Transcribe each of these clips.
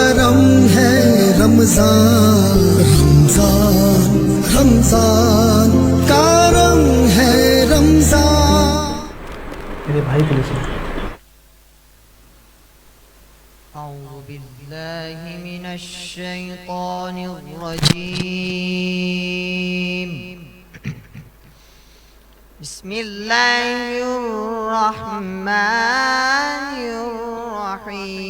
کرم ہے رمضان، رمضان رمضان کرم ہے رمضان. میرے بھائی کے لیے أعوذ بالله من الشيطان الرجيم. بسم الله الرحمن الرحيم.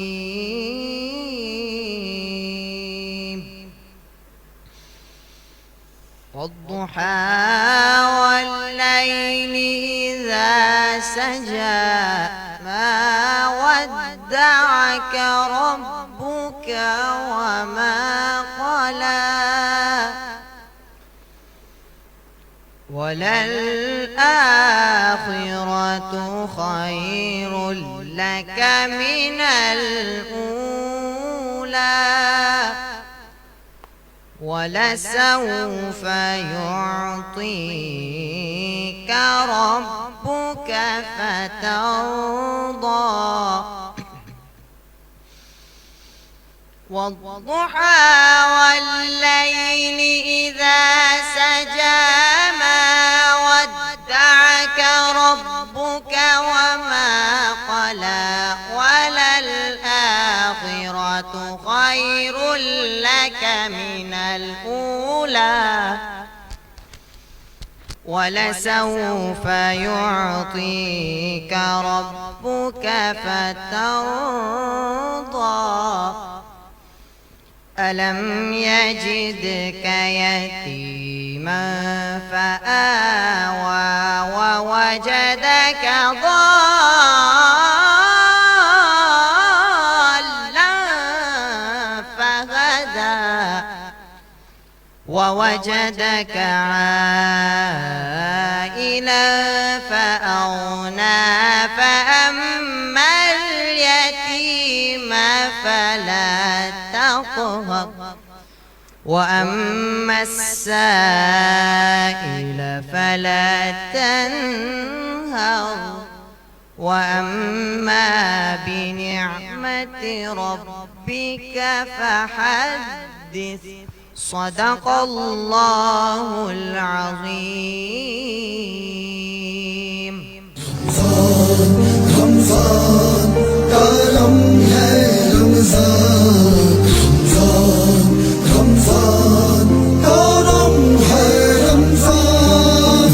والضحى والليل إذا سجى ما ودعك ربك وما قلى وللآخرة خير لك من الأولى ولسوف يعطيك ربك فترضى. والضحى والليل إذا سجى ما ودعك ربك وما قلى وللآخرة خير لك من الأولى ولسوف يعطيك ربك فترضى. ألم يجدك يتيما فآوى ووجدك ضالا فهدى ووجدك عائلا فأغنى فأما اليتيم فلا تقهر وأما السائل فلا تنهر وأما بنعمة ربك فحدث. صدق الله العظيم. رمضان کرم ہے رمضان، رمضان کرم ہے رمضان،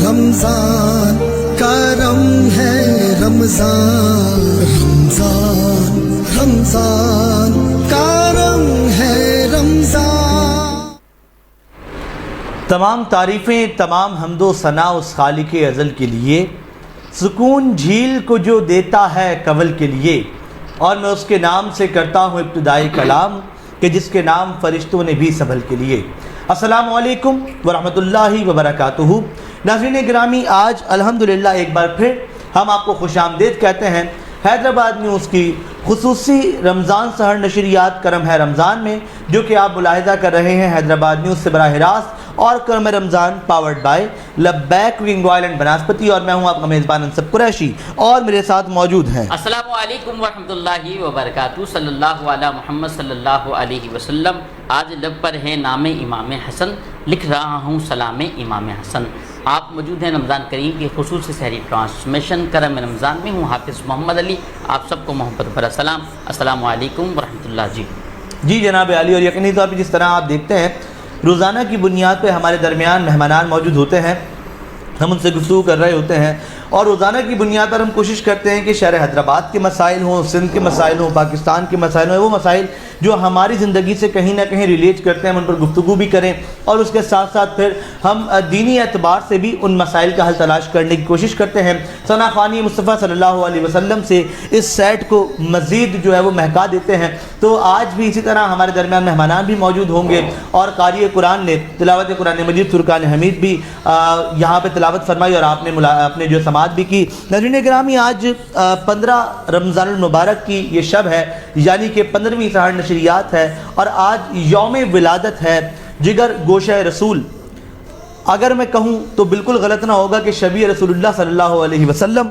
رمضان کرم ہے رمضان، رمضان کرم ہے رمضان. تمام تعریفیں، تمام حمد و ثنا اس خالق ازل کے لیے، سکون جھیل کو جو دیتا ہے کنول کے لیے، اور میں اس کے نام سے کرتا ہوں ابتدائی کلام کہ جس کے نام فرشتوں نے بھی سنبھل کے لیے. السلام علیکم ورحمۃ اللہ وبرکاتہ. ناظرین گرامی، آج الحمدللہ ایک بار پھر ہم آپ کو خوش آمدید کہتے ہیں حیدرآباد نیوز کی خصوصی رمضان سحر نشریات کرم ہے رمضان میں، جو کہ آپ ملاحظہ کر رہے ہیں حیدرآباد نیوز سے براہ راست، اور کرم رمضان پاورڈ بائی لبیک ونگ آئل اینڈ بناسپتی، اور میں ہوں آپ کا میزبان انصب قریشی، اور میرے ساتھ موجود ہیں. السلام علیکم ورحمۃ اللہ وبرکاتہ. صلی اللہ علی محمد صلی اللہ علیہ وسلم. آج لب پر ہے نام امام حسن، لکھ رہا ہوں سلام امام حسن. آپ موجود ہیں رمضان کریم کی خصوصی سحری ٹرانسمیشن کرم رمضان میں. ہوں حافظ محمد علی، آپ سب کو محبت بھرا سلام. السلام علیکم ورحمۃ اللہ. جی جناب علی، اور یقینی طور پہ جس طرح آپ دیکھتے ہیں روزانہ کی بنیاد پہ ہمارے درمیان مہمانان موجود ہوتے ہیں، ہم ان سے گفتگو کر رہے ہوتے ہیں، اور روزانہ کی بنیاد پر ہم کوشش کرتے ہیں کہ شہر حیدرآباد کے مسائل ہوں، سندھ کے مسائل ہوں، پاکستان کے مسائل ہوں، وہ مسائل جو ہماری زندگی سے کہیں نہ کہیں ریلیٹ کرتے ہیں ہم ان پر گفتگو بھی کریں، اور اس کے ساتھ ساتھ پھر ہم دینی اعتبار سے بھی ان مسائل کا حل تلاش کرنے کی کوشش کرتے ہیں. ثنا خوانی مصطفیٰ صلی اللہ علیہ وسلم سے اس سیٹ کو مزید جو ہے وہ مہکا دیتے ہیں. تو آج بھی اسی طرح ہمارے درمیان مہمانان بھی موجود ہوں گے، اور قاری قرآن نے تلاوت قرآن مجید فرقان حمید بھی یہاں پہ تلاوت فرمائی، اور آپ نے اپنے جو سماعت بھی کی. ناظرین گرامی، آج 15 رمضان المبارک کی یہ شب ہے، یعنی کہ 15ویں سحر نشریات ہے، اور آج یوم ولادت ہے جگر گوشہ رسول. اگر میں کہوں تو بالکل غلط نہ ہوگا کہ شبیہ رسول اللہ صلی اللہ علیہ وسلم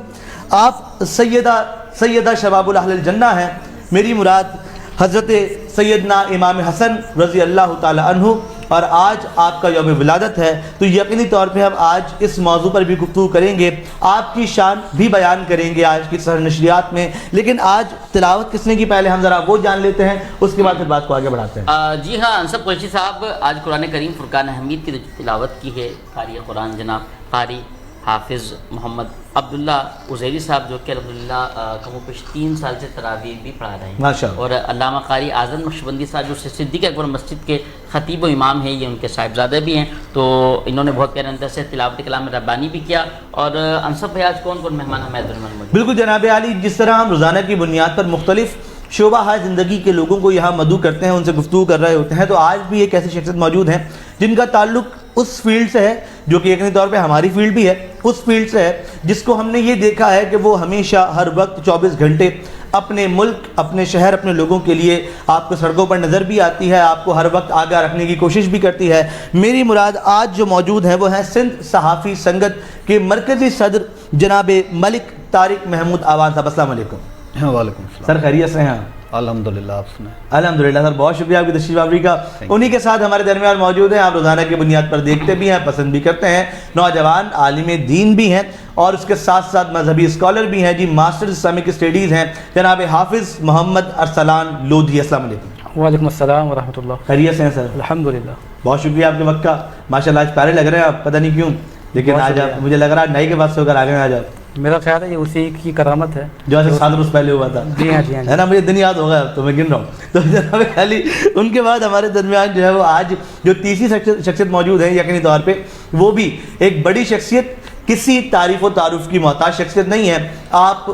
آپ سیدہ شباب اہل الجنہ ہیں. میری مراد حضرت سیدنا امام حسن رضی اللہ تعالی عنہ، اور آج آپ کا یوم ولادت ہے، تو یقینی طور پہ ہم آج اس موضوع پر بھی گفتگو کریں گے، آپ کی شان بھی بیان کریں گے آج کی سحر نشریات میں۔ لیکن آج تلاوت کس نے کی، پہلے ہم ذرا وہ جان لیتے ہیں، اس کے بعد پھر بات کو آگے بڑھاتے ہیں۔ جی ہاں انصب قریشی صاحب، آج قرآن کریم فرقان حمید کی جو تلاوت کی ہے قاری قرآن جناب قاری حافظ محمد عبداللہ عزیری صاحب، جو کہ الحمدللہ کم و بیش 3 سال سے تراویح بھی پڑھا رہے ہیں ماشاءاللہ، اور علامہ قاری اعظم نقشبندی صاحب جو صدیق اکبر مسجد کے خطیب و امام ہیں، یہ ان کے صاحبزادے بھی ہیں، تو انہوں نے بہت پیارے انداز سے تلاوت کلام ربانی بھی کیا۔ اور انصب بھائی آج کون کون مہمان ہمیں موجود؟ بالکل جناب عالی، جس طرح ہم روزانہ کی بنیاد پر مختلف شعبہ ہائے زندگی کے لوگوں کو یہاں مدعو کرتے ہیں، ان سے گفتگو کر رہے ہوتے ہیں، تو آج بھی ایک ایسی شخصیت موجود ہیں جن کا تعلق اس فیلڈ سے ہے جو کہ یقینی طور پہ ہماری فیلڈ بھی ہے، اس فیلڈ سے ہے جس کو ہم نے یہ دیکھا ہے کہ وہ ہمیشہ ہر وقت 24 گھنٹے اپنے ملک، اپنے شہر، اپنے لوگوں کے لیے آپ کو سڑکوں پر نظر بھی آتی ہے، آپ کو ہر وقت آگاہ رکھنے کی کوشش بھی کرتی ہے۔ میری مراد آج جو موجود ہیں وہ ہیں سندھ صحافی سنگت کے مرکزی صدر جناب ملک طارق محمود آوان صاحب۔ السلام علیکم۔ وعلیکم السلام۔ سر خیریت سے ہیں؟ الحمدللہ، آپ سنیں؟ الحمدللہ سر، بہت شکریہ آپ کی تشریف آوری کا۔ انہی کے ساتھ ہمارے درمیان موجود ہیں، آپ روزانہ کی بنیاد پر دیکھتے بھی ہیں، پسند بھی کرتے ہیں، نوجوان عالم دین بھی ہیں اور اس کے ساتھ ساتھ مذہبی اسکالر بھی ہیں، جی ماسٹر اسلامک اسٹڈیز ہیں، جناب حافظ محمد ارسلان لودھی۔ السلام علیکم۔ وعلیکم السلام ورحمۃ اللہ۔ خیریت سے ہیں سر؟ الحمدللہ، بہت شکریہ آپ کے وقت کا، ماشاءاللہ آج پیارے لگ رہے ہیں آپ، پتہ نہیں کیوں، لیکن آج آپ مجھے لگ رہا ہے نئی کے بعد سے ہو کر آگے آ جاؤ۔ میرا خیال ہے یہ اسی کی کرامت ہے جو ایسے 7 روز پہلے ہوا تھا، جی ہاں جی ہاں ہے نا، مجھے دن یاد ہوگا اب تو میں گن رہا ہوں۔ تو جناب عالی، ان کے بعد ہمارے درمیان جو ہے وہ آج جو تیسری شخصیت موجود ہے، یقینی طور پہ وہ بھی ایک بڑی شخصیت، کسی تعریف و تعارف کی محتاج شخصیت نہیں ہے۔ آپ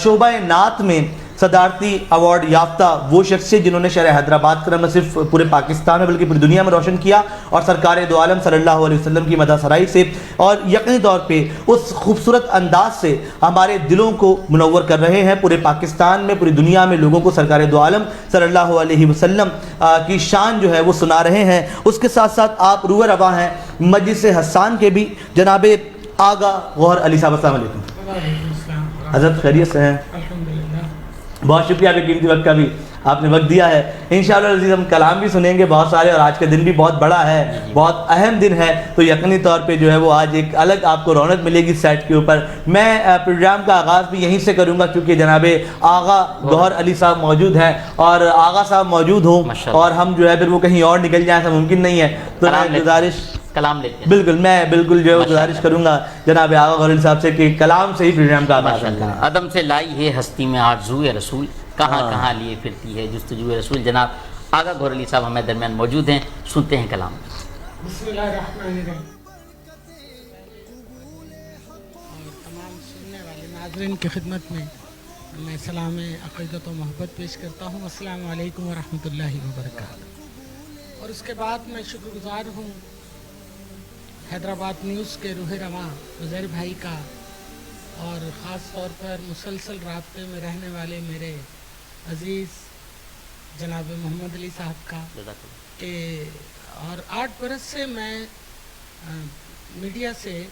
شعبہ نعت میں صدارتی ایوارڈ یافتہ وہ شخصیت جنہوں نے شہر حیدرآباد کا نہ صرف پورے پاکستان میں بلکہ پوری دنیا میں روشن کیا، اور سرکار دو عالم صلی اللہ علیہ وسلم کی مدح سرائی سے اور یقینی طور پہ اس خوبصورت انداز سے ہمارے دلوں کو منور کر رہے ہیں، پورے پاکستان میں، پوری دنیا میں لوگوں کو سرکار دو عالم صلی اللہ علیہ وسلم کی شان جو ہے وہ سنا رہے ہیں۔ اس کے ساتھ ساتھ آپ روح رواں ہیں مجلس حسان کے بھی، جناب آغا غوہر علی صاحب۔ السلام علیکم حضرت، خیریت سے ہیں؟ بہت شکریہ آپ کے قیمتی وقت کا بھی آپ نے وقت دیا ہے۔ انشاءاللہ عزیز ہم کلام بھی سنیں گے بہت سارے، اور آج کا دن بھی بہت بڑا ہے، بہت اہم دن ہے، تو یقینی طور پہ جو ہے وہ آج ایک الگ آپ کو رونق ملے گی سیٹ کے اوپر۔ میں پروگرام کا آغاز بھی یہیں سے کروں گا کیونکہ جناب آغا گوہر علی صاحب موجود ہیں، اور آغا صاحب موجود ہوں اور ہم جو ہے پھر وہ کہیں اور نکل جائیں، ایسا ممکن نہیں ہے، تو میں گزارش کلام لیتے ہیں، بالکل میں بالکل جو ہے گزارش کروں گا جناب آغا غوہر علی صاحب سے کہ کلام سے ہی پروگرام کا آغاز کریں۔ عدم سے لائی ہے ہستی میں آرزوئے رسول، کہاں کہاں لیے پھرتی ہے جستجوئے رسول۔ جناب آغا غوہر علی صاحب ہمیں درمیان موجود ہیں، سنتے ہیں کلام۔ بسم اللہ الرحمن الرحیم۔ اور تمام سننے والے ناظرین کی خدمت میں سلام عقیدت و محبت پیش کرتا ہوں، السلام علیکم ورحمۃ اللہ وبرکاتہ۔ اور اس کے بعد میں شکر گزار ہوں حیدرآباد نیوز کے روح رواں عزیر بھائی کا، اور خاص طور پر مسلسل رابطے میں رہنے والے میرے عزیز جناب محمد علی صاحب کا، کہ اور 8 برس سے میں میڈیا سے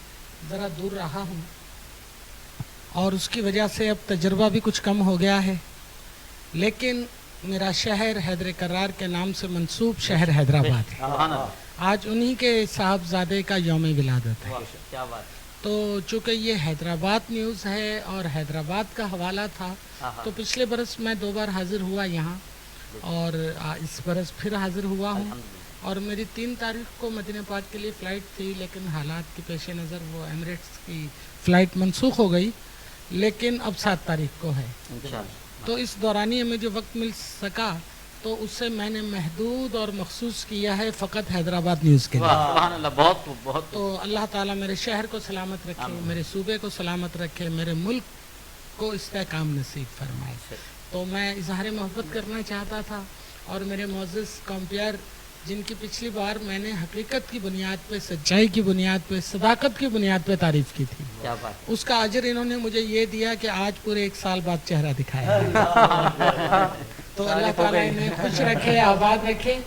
ذرا دور رہا ہوں، اور اس کی وجہ سے اب تجربہ بھی کچھ کم ہو گیا ہے، لیکن میرا شہر حیدر کرار کے نام سے منسوب شہر حیدرآباد ہے۔ آج انہی کے صاحبزادے کا یوم ولادت ہے، تو چونکہ یہ حیدرآباد نیوز ہے اور حیدرآباد کا حوالہ تھا، تو پچھلے برس میں 2 بار حاضر ہوا یہاں، اور اس برس پھر حاضر ہوا ہوں، اور میری 3 تاریخ کو مدینہ پاک کے لیے فلائٹ تھی، لیکن حالات کے پیش نظر وہ ایمریٹس کی فلائٹ منسوخ ہو گئی، لیکن اب 7 تاریخ کو ہے، تو اس دورانیے میں جو وقت مل سکا تو اس سے میں نے محدود اور مخصوص کیا ہے فقط حیدرآباد نیوز کے لیے۔ سبحان اللہ، بہت بہت۔ تو اللہ تعالیٰ میرے شہر کو سلامت رکھے، میرے صوبے کو سلامت رکھے، میرے ملک کو استحکام نصیب فرمائے۔ تو میں اظہار محبت کرنا چاہتا تھا، اور میرے معزز کمپیئر جن کی پچھلی بار میں نے حقیقت کی بنیاد پہ، سچائی کی بنیاد پہ، صداقت کی بنیاد پہ تعریف کی تھی، اس کا اجر انہوں نے مجھے یہ دیا کہ آج پورے 1 سال بعد چہرہ دکھایا۔ تو اللہ تعالیٰ انہیں خوش رکھے، آباد رکھے،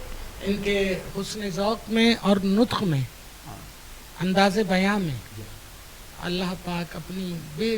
ان کے حسن ذوق میں اور نطق میں، انداز بیان میں اللہ پاک اپنی بے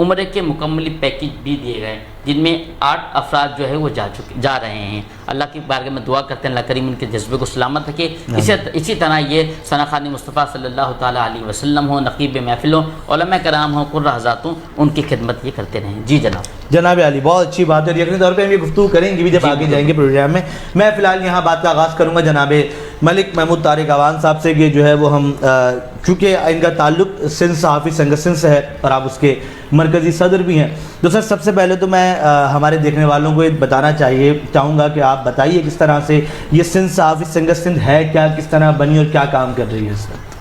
عمرے کے مکمل پیکج بھی دیے گئے جن میں 8 افراد جو ہے وہ جا رہے ہیں۔ اللہ کی بارگاہ میں دعا کرتے ہیں اللہ کریم ان کے جذبے کو سلامت رکھے۔ اسی طرح یہ ثنا خوان مصطفیٰ صلی اللہ تعالیٰ علیہ وسلم ہوں، نقیب محفل ہوں، علماء کرام ہوں، قرہ حضرات ہوں، ان کی خدمت یہ کرتے رہیں۔ جی جناب علی، بہت اچھی بات ہے، یقینی طور پہ ہم یہ گفتگو کریں گے بھی جب آگے جائیں گے پروگرام میں۔ میں فی الحال یہاں بات کا آغاز کروں گا جناب ملک محمود طارق اعوان صاحب سے کہ جو ہے وہ ہم چونکہ ان کا تعلق سندھ صحافی سنگت سندھ سے ہے اور آپ اس کے مرکزی صدر بھی ہیں، تو سر سب سے پہلے تو میں ہمارے دیکھنے والوں کو یہ بتانا چاہوں گا کہ آپ بتائیے کس طرح سے یہ سندھ صحافی سنگت سندھ ہے کیا، کس طرح بنی اور کیا کام کر رہی ہے اس وقت؟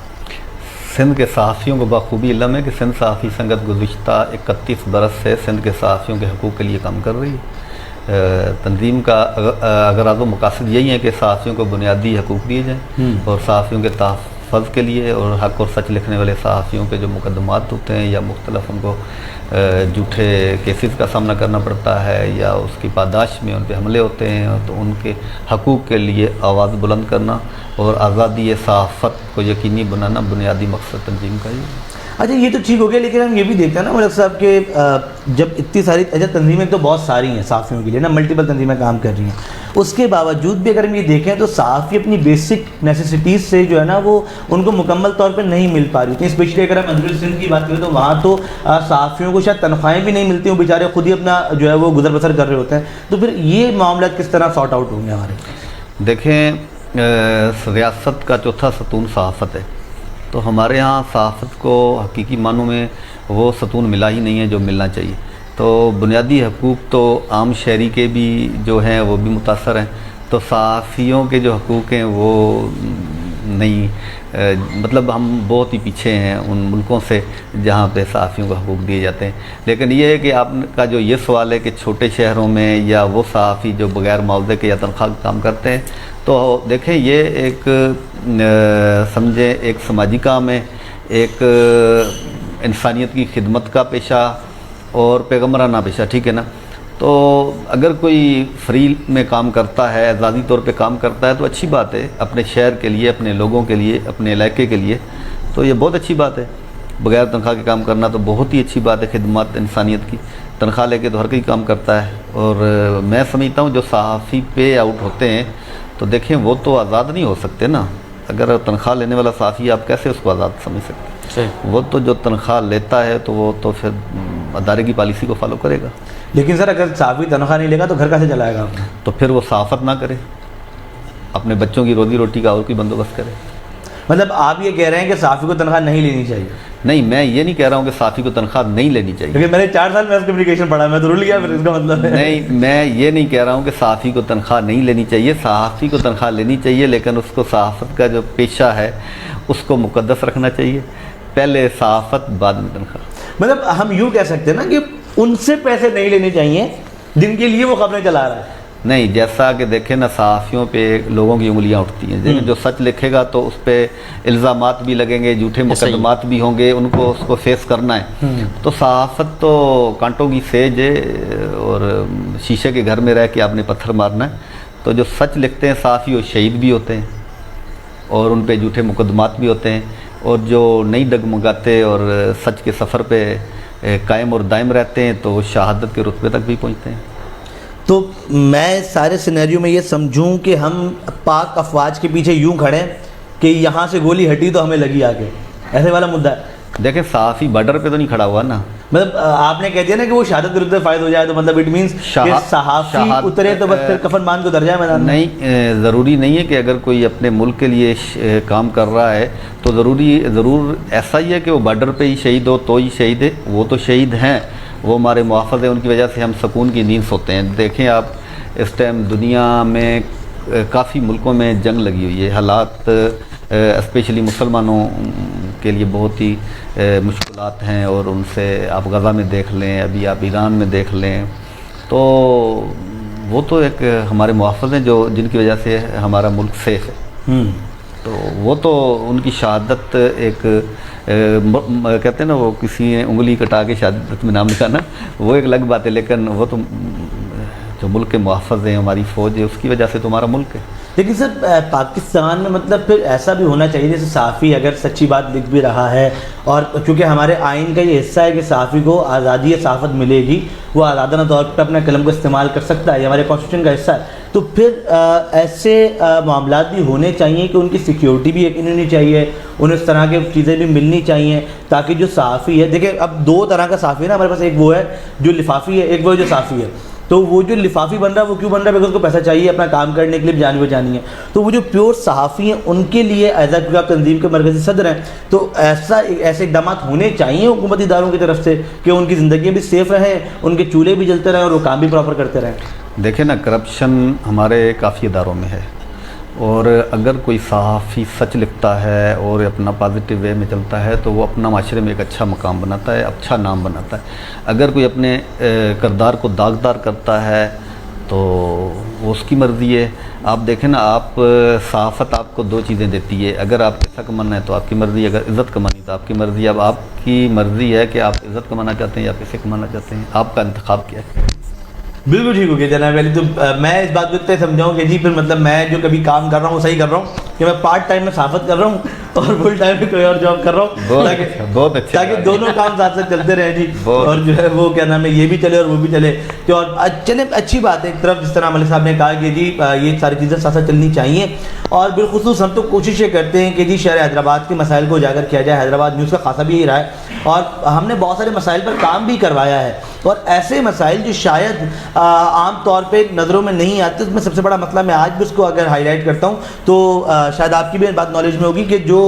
سندھ کے صحافیوں کو بخوبی علم ہے کہ سندھ صحافی سنگت گزشتہ 31 برس سے سندھ کے صحافیوں کے حقوق کے لیے کام کر رہی ہے۔ تنظیم کا اغراض و مقاصد یہی ہے کہ صحافیوں کو بنیادی حقوق دیے جائیں اور صحافیوں کے تحفظ کے لیے اور حق اور سچ لکھنے والے صحافیوں کے جو مقدمات ہوتے ہیں یا مختلف ان کو جھوٹے کیسز کا سامنا کرنا پڑتا ہے یا اس کی پاداش میں ان پہ حملے ہوتے ہیں، تو ان کے حقوق کے لیے آواز بلند کرنا اور آزادی صحافت کو یقینی بنانا بنیادی مقصد تنظیم کا ہی ہے۔ اچھا یہ تو ٹھیک ہو گیا، لیکن ہم یہ بھی دیکھتے ہیں نا ملک صاحب کہ جب اتنی ساری تنظیمیں تو بہت ساری ہیں صحافیوں کے لیے نا، ملٹیپل تنظیمیں کام کر رہی ہیں، اس کے باوجود بھی اگر ہم یہ دیکھیں تو صحافی اپنی بیسک نیسیسٹیز سے جو ہے نا وہ ان کو مکمل طور پہ نہیں مل پا رہی تھی۔ اسپیشلی اگر ہم اندرون سندھ کی بات کریں تو وہاں تو صحافیوں کو شاید تنخواہیں بھی نہیں ملتی، وہ بیچارے خود ہی اپنا جو ہے وہ گزر بسر کر رہے ہوتے ہیں، تو پھر یہ معاملات کس طرح سارٹ آؤٹ ہوں گے ہمارے؟ دیکھیں ریاست کا چوتھا ستون صحافت ہے، تو ہمارے ہاں صحافت کو حقیقی معنوں میں وہ ستون ملا ہی نہیں ہے جو ملنا چاہیے۔ تو بنیادی حقوق تو عام شہری کے بھی جو ہیں وہ بھی متاثر ہیں، تو صحافیوں کے جو حقوق ہیں وہ نہیں، مطلب ہم بہت ہی پیچھے ہیں ان ملکوں سے جہاں پہ صحافیوں کو حقوق دیے جاتے ہیں۔ لیکن یہ ہے کہ آپ کا جو یہ سوال ہے کہ چھوٹے شہروں میں یا وہ صحافی جو بغیر معاوضے کے یا تنخواہ کا کام کرتے ہیں، تو دیکھیں یہ ایک سمجھیں ایک سماجی کام ہے، ایک انسانیت کی خدمت کا پیشہ اور پیغمبرانہ پیشہ، ٹھیک ہے نا؟ تو اگر کوئی فری میں کام کرتا ہے، آزادی طور پہ کام کرتا ہے تو اچھی بات ہے، اپنے شہر کے لیے، اپنے لوگوں کے لیے، اپنے علاقے کے لیے، تو یہ بہت اچھی بات ہے۔ بغیر تنخواہ کے کام کرنا تو بہت ہی اچھی بات ہے، خدمات انسانیت کی۔ تنخواہ لے کے تو ہر کوئی کام کرتا ہے، اور میں سمجھتا ہوں جو صحافی پے آؤٹ ہوتے ہیں تو دیکھیں وہ تو آزاد نہیں ہو سکتے نا، اگر تنخواہ لینے والا صحافی آپ کیسے اس کو آزاد سمجھ سکتے؟ وہ تو جو تنخواہ لیتا ہے تو وہ تو پھر ادارے کی پالیسی کو فالو کرے گا۔ لیکن سر اگر صحافی تنخواہ نہیں لے گا تو گھر کیسے چلائے گا؟ تو پھر وہ صحافت نہ کرے، اپنے بچوں کی روزی روٹی کا اور کوئی بندوبست کرے۔ مطلب آپ یہ کہہ رہے ہیں کہ صحافی کو تنخواہ نہیں لینی چاہیے؟ نہیں، میں یہ نہیں کہہ رہا ہوں کہ صحافی کو تنخواہ نہیں لینی چاہیے، لیکن میں نے 4 سال میس کمیونیکیشن پڑھا، میں تو رول گیا پھر اس کا مطلب ہے نہیں، میں یہ نہیں کہہ رہا ہوں کہ صحافی کو تنخواہ نہیں لینی چاہیے، صحافی کو تنخواہ لینی چاہیے، لیکن اس کو صحافت کا جو پیشہ ہے اس کو مقدس رکھنا چاہیے، پہلے صحافت بعد میں تنخواہ۔ مطلب ہم یوں کہہ سکتے ہیں نا کہ ان سے پیسے نہیں لینے چاہیے جن کے لیے وہ خبریں چلا رہا ہے۔ نہیں، جیسا کہ دیکھیں نا صحافیوں پہ لوگوں کی انگلیاں اٹھتی ہیں، جو سچ لکھے گا تو اس پہ الزامات بھی لگیں گے، جھوٹے مقدمات بھی ہوں گے، ان کو اس کو فیس کرنا ہے۔ تو صحافت تو کانٹوں کی سیج ہے اور شیشے کے گھر میں رہ کے آپ نے پتھر مارنا ہے۔ تو جو سچ لکھتے ہیں صحافی وہ شہید بھی ہوتے ہیں اور ان پہ جھوٹے مقدمات بھی ہوتے ہیں، اور جو نہیں ڈگمگاتے اور سچ کے سفر پہ قائم اور دائم رہتے ہیں تو وہ شہادت کے رتبے تک بھی پہنچتے ہیں۔ تو میں سارے سینیریو میں یہ سمجھوں کہ ہم پاک افواج کے پیچھے یوں کھڑے ہیں کہ یہاں سے گولی ہٹی تو ہمیں لگی آگے، ایسے والا مدعا ہے؟ دیکھیں صحافی بارڈر پہ تو نہیں کھڑا ہوا نا، مطلب آپ نے کہہ دیا نا کہ وہ شہادت کے رتبے فائد ہو جائے، تو مطلب اٹ مینس کہ صحافی اترے تو بس پھر کفن باندھ کو در جائے میدان میں؟ نہیں، ضروری نہیں ہے کہ اگر کوئی اپنے ملک کے لیے کام کر رہا ہے تو ضرور ایسا ہی ہے کہ وہ بارڈر پہ ہی شہید ہو تو ہی شہید ہے، وہ تو شہید ہیں، وہ ہمارے محافظ ہیں، ان کی وجہ سے ہم سکون کی نیند سوتے ہیں۔ دیکھیں آپ اس ٹائم دنیا میں کافی ملکوں میں جنگ لگی ہوئی ہے، حالات اسپیشلی مسلمانوں کے لیے بہت ہی مشکلات ہیں، اور ان سے آپ غزہ میں دیکھ لیں، ابھی آپ ایران میں دیکھ لیں، تو وہ تو ایک ہمارے محافظ ہیں جو جن کی وجہ سے ہمارا ملک سیف ہے۔ تو وہ تو ان کی شہادت ایک کہتے ہیں نا وہ کسی نے انگلی کٹا کے شہادت میں نام لکھانا، وہ ایک الگ بات ہے، لیکن وہ تو جو ملک کے محافظ ہیں، ہماری فوج ہے، اس کی وجہ سے تو ہمارا ملک ہے۔ لیکن سر پاکستان میں مطلب پھر ایسا بھی ہونا چاہیے جیسے صحافی اگر سچی بات لکھ بھی رہا ہے، اور چونکہ ہمارے آئین کا یہ حصہ ہے کہ صحافی کو آزادی صحافت ملے گی، وہ آزادانہ طور پہ اپنے قلم کو استعمال کر سکتا ہے، یہ ہمارے کانسٹیٹیوشن کا حصہ ہے، تو پھر ایسے معاملات بھی ہونے چاہیے کہ ان کی سیکیورٹی بھی یقینی ہونی چاہیے، انہیں اس طرح کی چیزیں بھی ملنی چاہیے تاکہ جو صحافی ہے، دیکھیں اب دو طرح کا صحافی ہے نا ہمارے پاس، ایک وہ ہے جو لفافی ہے، ایک وہ جو صحافی ہے. تو وہ جو لفافی بن رہا ہے وہ کیوں بن رہا ہے؟ بیکاز اس کو پیسہ چاہیے اپنا کام کرنے کے لیے، جان بچانی ہے. تو وہ جو پیور صحافی ہیں ان کے لیے ایز کیونکہ آپ تنظیم کے مرکزی صدر ہیں تو ایسے اقدامات ہونے چاہیے حکومتی اداروں کی طرف سے کہ ان کی زندگیاں بھی سیف رہیں، ان کے چولہے بھی جلتے رہیں اور وہ کام بھی پراپر کرتے رہیں. دیکھیں نا، کرپشن ہمارے کافی اداروں میں ہے، اور اگر کوئی صحافی سچ لکھتا ہے اور اپنا پازیٹیو وے میں چلتا ہے تو وہ اپنا معاشرے میں ایک اچھا مقام بناتا ہے، اچھا نام بناتا ہے. اگر کوئی اپنے کردار کو داغدار کرتا ہے تو وہ اس کی مرضی ہے. آپ دیکھیں نا، آپ صحافت آپ کو دو چیزیں دیتی ہے، اگر آپ پیسہ کمانا ہے تو آپ کی مرضی، اگر عزت کمانی تو آپ کی مرضی. اب آپ کی مرضی ہے کہ آپ عزت کمانا چاہتے ہیں یا پیسے کمانا چاہتے ہیں، آپ کا انتخاب کیا ہے. بالکل ٹھیک ہو گیا جناب علی. تو میں اس بات کو اتنے سمجھاؤں کہ جی پھر مطلب میں جو کبھی کام کر رہا ہوں وہ صحیح کر رہا ہوں کہ میں پارٹ ٹائم میں صحافت کر رہا ہوں اور فل ٹائم میں کوئی اور جاب کر رہا ہوں، بہت اچھا، تاکہ دونوں کام ساتھ ساتھ چلتے رہیں جی، اور جو ہے وہ کیا نام ہے یہ بھی چلے اور وہ بھی چلے. اور چلے اچھی بات ہے ایک طرف، جس طرح ملک صاحب نے کہا کہ جی یہ ساری چیزیں ساتھ ساتھ چلنی چاہیے. اور بالخصوص ہم تو کوشش یہ کرتے ہیں کہ جی شہر حیدرآباد کے مسائل کو اجاگر کیا جائے. حیدرآباد نیوز کا خاصہ بھی یہی رہا ہے اور ہم نے بہت سارے مسائل پر کام بھی کروایا ہے، اور ایسے مسائل جو شاید عام طور پہ نظروں میں نہیں آتے، اس میں سب سے بڑا مسئلہ میں آج بھی اس کو اگر ہائی لائٹ کرتا ہوں تو شاید آپ کی بھی بات نالج میں ہوگی کہ جو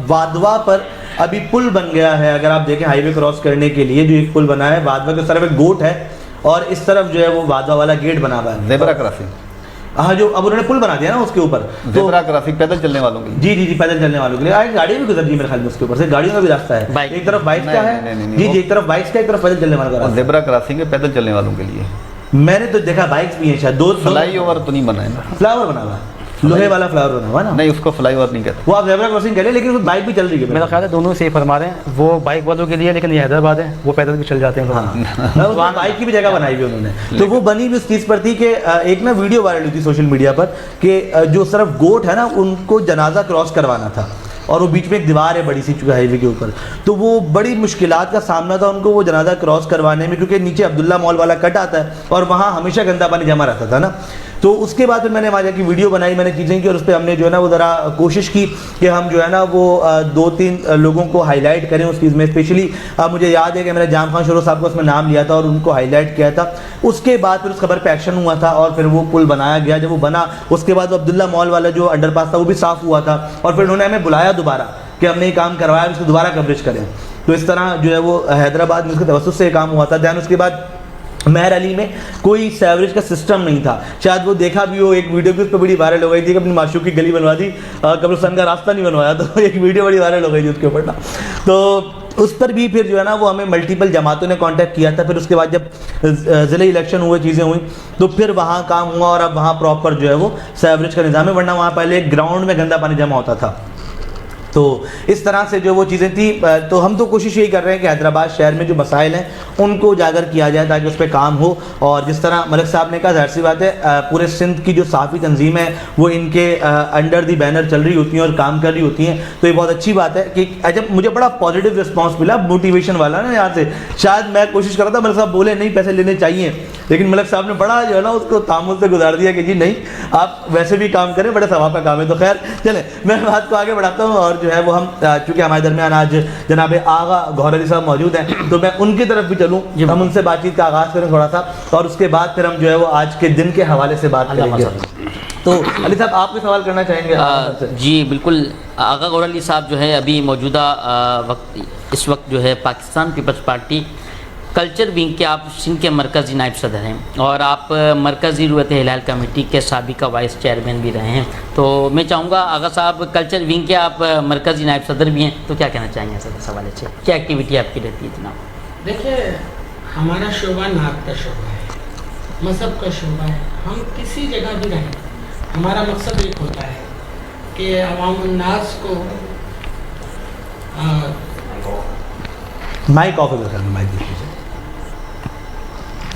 وادوا پر ابھی پل بن گیا ہے، اگر آپ دیکھیں ہائی وے کراس کرنے کے لیے جو ایک پل بنا ہے وادوا کے اس طرف ایک گوٹ ہے اور اس طرف جو ہے وہ وادوا والا گیٹ بنا ہوا ہے، زیبرا کراسنگ. ہاں جو اب انہوں نے پل بنا دیا نا اس کے اوپر، زیبرا کراسنگ پیدل چلنے والوں کی. جی پیدل چلنے والوں کے لیے گاڑیاں بھی گزرتی ہیں میرے خیال میں اس کے اوپر سے، گاڑیوں کا بھی راستہ ہے، ایک طرف بائک کا ہے جی ایک طرف بائک کا، ایک طرف پیدل چلنے والا کا. زیبرا کراسنگ ہے پیدل چلنے والوں کے لیے. میں نے تو دیکھا بائکس بھی ہیں شاید، دو فلائی اوور تو نہیں بنا ہے نا، فلاور بنا ہوا ہے، لوہے والا فلاور بنا ہوا ہے نا. نہیں، اس کو فلائی اوور نہیں کہتے، وہ آپ زیبرا کراسنگ کہہ رہے ہیں لیکن وہ بائک بھی چل رہی ہے. میرا خیال ہے دونوں صحیح فرما رہے ہیں، وہ بائک والوں کے لیے، لیکن یہ حیدرآباد ہے وہ پیدل بھی چل جاتے ہیں. وہاں بائک کی بھی جگہ بنائی ہوئی انہوں نے، تو وہ بنی بھی اس چیز پر تھی کہ ایک نا ویڈیو وائرل ہوئی تھی سوشل میڈیا پر کہ جو اس طرف گوٹ ہے نا ان کو جنازہ کراس کروانا تھا اور وہ بیچ میں ایک دیوار ہے بڑی سی چونکہ ہائی وے کے اوپر، تو وہ بڑی مشکلات کا سامنا تھا ان کو وہ جنازہ کراس کروانے میں، کیونکہ نیچے عبداللہ مال والا کٹ آتا ہے اور وہاں ہمیشہ گندا پانی جمع رہتا تھا نا. تو اس کے بعد پھر میں نے وہاں جا کے ویڈیو بنائی، میں نے چیزیں کی اور اس پہ ہم نے جو ہے نا وہ ذرا کوشش کی کہ ہم جو ہے نا وہ 2-3 لوگوں کو ہائی لائٹ کریں اس چیز میں. اسپیشلی مجھے یاد ہے کہ میں نے جام خان شروع صاحب کو اس میں نام لیا تھا اور ان کو ہائی لائٹ کیا تھا. اس کے بعد پھر اس خبر پہ ایکشن ہوا تھا اور پھر وہ پل بنایا گیا. جب وہ بنا اس کے بعد وہ عبداللہ مال والا جو انڈر پاس تھا وہ بھی صاف ہوا تھا اور پھر انہوں نے ہمیں بلایا دوبارہ کہ ہم نے یہ کام کروایا، اس کو دوبارہ کوریج کریں. تو اس طرح جو ہے وہ حیدرآباد میں اس کے توسط سے یہ کام ہوا تھا. دین اس کے بعد مہر علی میں کوئی سیوریج کا سسٹم نہیں تھا، شاید وہ دیکھا بھی ہو ایک ویڈیو بھی اس پہ بڑی وائرل ہو گئی تھی کہ اپنی معشوق کی گلی بنوا دی، قبرستان کا راستہ نہیں بنوایا، تو ایک ویڈیو بڑی وائرل ہو گئی تھی اس کے اوپر نا. تو اس پر بھی پھر جو ہے نا وہ ہمیں ملٹیپل جماعتوں نے کانٹیکٹ کیا تھا. پھر اس کے بعد جب ضلعی الیکشن ہوئے چیزیں ہوئیں تو پھر وہاں کام ہوا اور اب وہاں پراپر جو ہے وہ سیوریج کا نظام ہے، ورنہ وہاں پہلے گراؤنڈ میں گندا پانی جمع ہوتا تھا. تو اس طرح سے جو وہ چیزیں تھیں، تو ہم تو کوشش یہی کر رہے ہیں کہ حیدرآباد شہر میں جو مسائل ہیں ان کو اجاگر کیا جائے تاکہ اس پہ کام ہو. اور جس طرح ملک صاحب نے کہا ظاہر سی بات ہے پورے سندھ کی جو صحافی تنظیم ہے وہ ان کے انڈر دی بینر چل رہی ہوتی ہیں اور کام کر رہی ہوتی ہیں، تو یہ بہت اچھی بات ہے کہ جب مجھے بڑا پازیٹیو رسپانس ملا موٹیویشن والا نا یہاں سے. شاید میں کوشش کر رہا تھا ملک صاحب بولے نہیں پیسے لینے چاہیے، لیکن ملک صاحب نے بڑا جو ہے نا اس کو تعامل سے گزار دیا کہ جی نہیں آپ ویسے بھی کام کریں، بڑے ثواب کا کام ہے. تو خیر چلیں میں بات کو آگے بڑھاتا ہوں اور جو ہے وہ ہم چونکہ ہمارے درمیان آج جناب آغا گوہر علی صاحب موجود ہیں تو میں ان کی طرف بھی چلوں، ہم ان سے بات چیت کا آغاز کریں تھوڑا سا اور اس کے بعد پھر ہم جو ہے وہ آج کے دن کے حوالے سے بات کریں گے. تو علی صاحب آپ بھی سوال کرنا چاہیں گے؟ جی بالکل. آغا گوہر علی صاحب جو ہے ابھی موجودہ اس وقت جو ہے Pakistan Peoples Party culture wing کے آپ سندھ کے مرکزی نائب صدر ہیں اور آپ مرکزی رویت ہلال کمیٹی کے سابقہ وائس چیئرمین بھی رہے ہیں. تو میں چاہوں گا آغا صاحب کلچر ونگ کے آپ مرکزی نائب صدر بھی ہیں، تو کیا کہنا چاہیں گے سر اس حوالے سے، کیا ایکٹیویٹی آپ کی رہتی ہے جناب؟ دیکھیے ہمارا شعبہ نعت کا شعبہ ہے، مذہب کا شعبہ ہے. ہم کسی جگہ بھی رہیں ہمارا مقصد ایک ہوتا ہے کہ عوام الناس کو مائک آف کرنا، مائک دیکھیے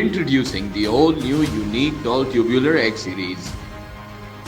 Introducing the all-new Unique Doll Tubular X Series.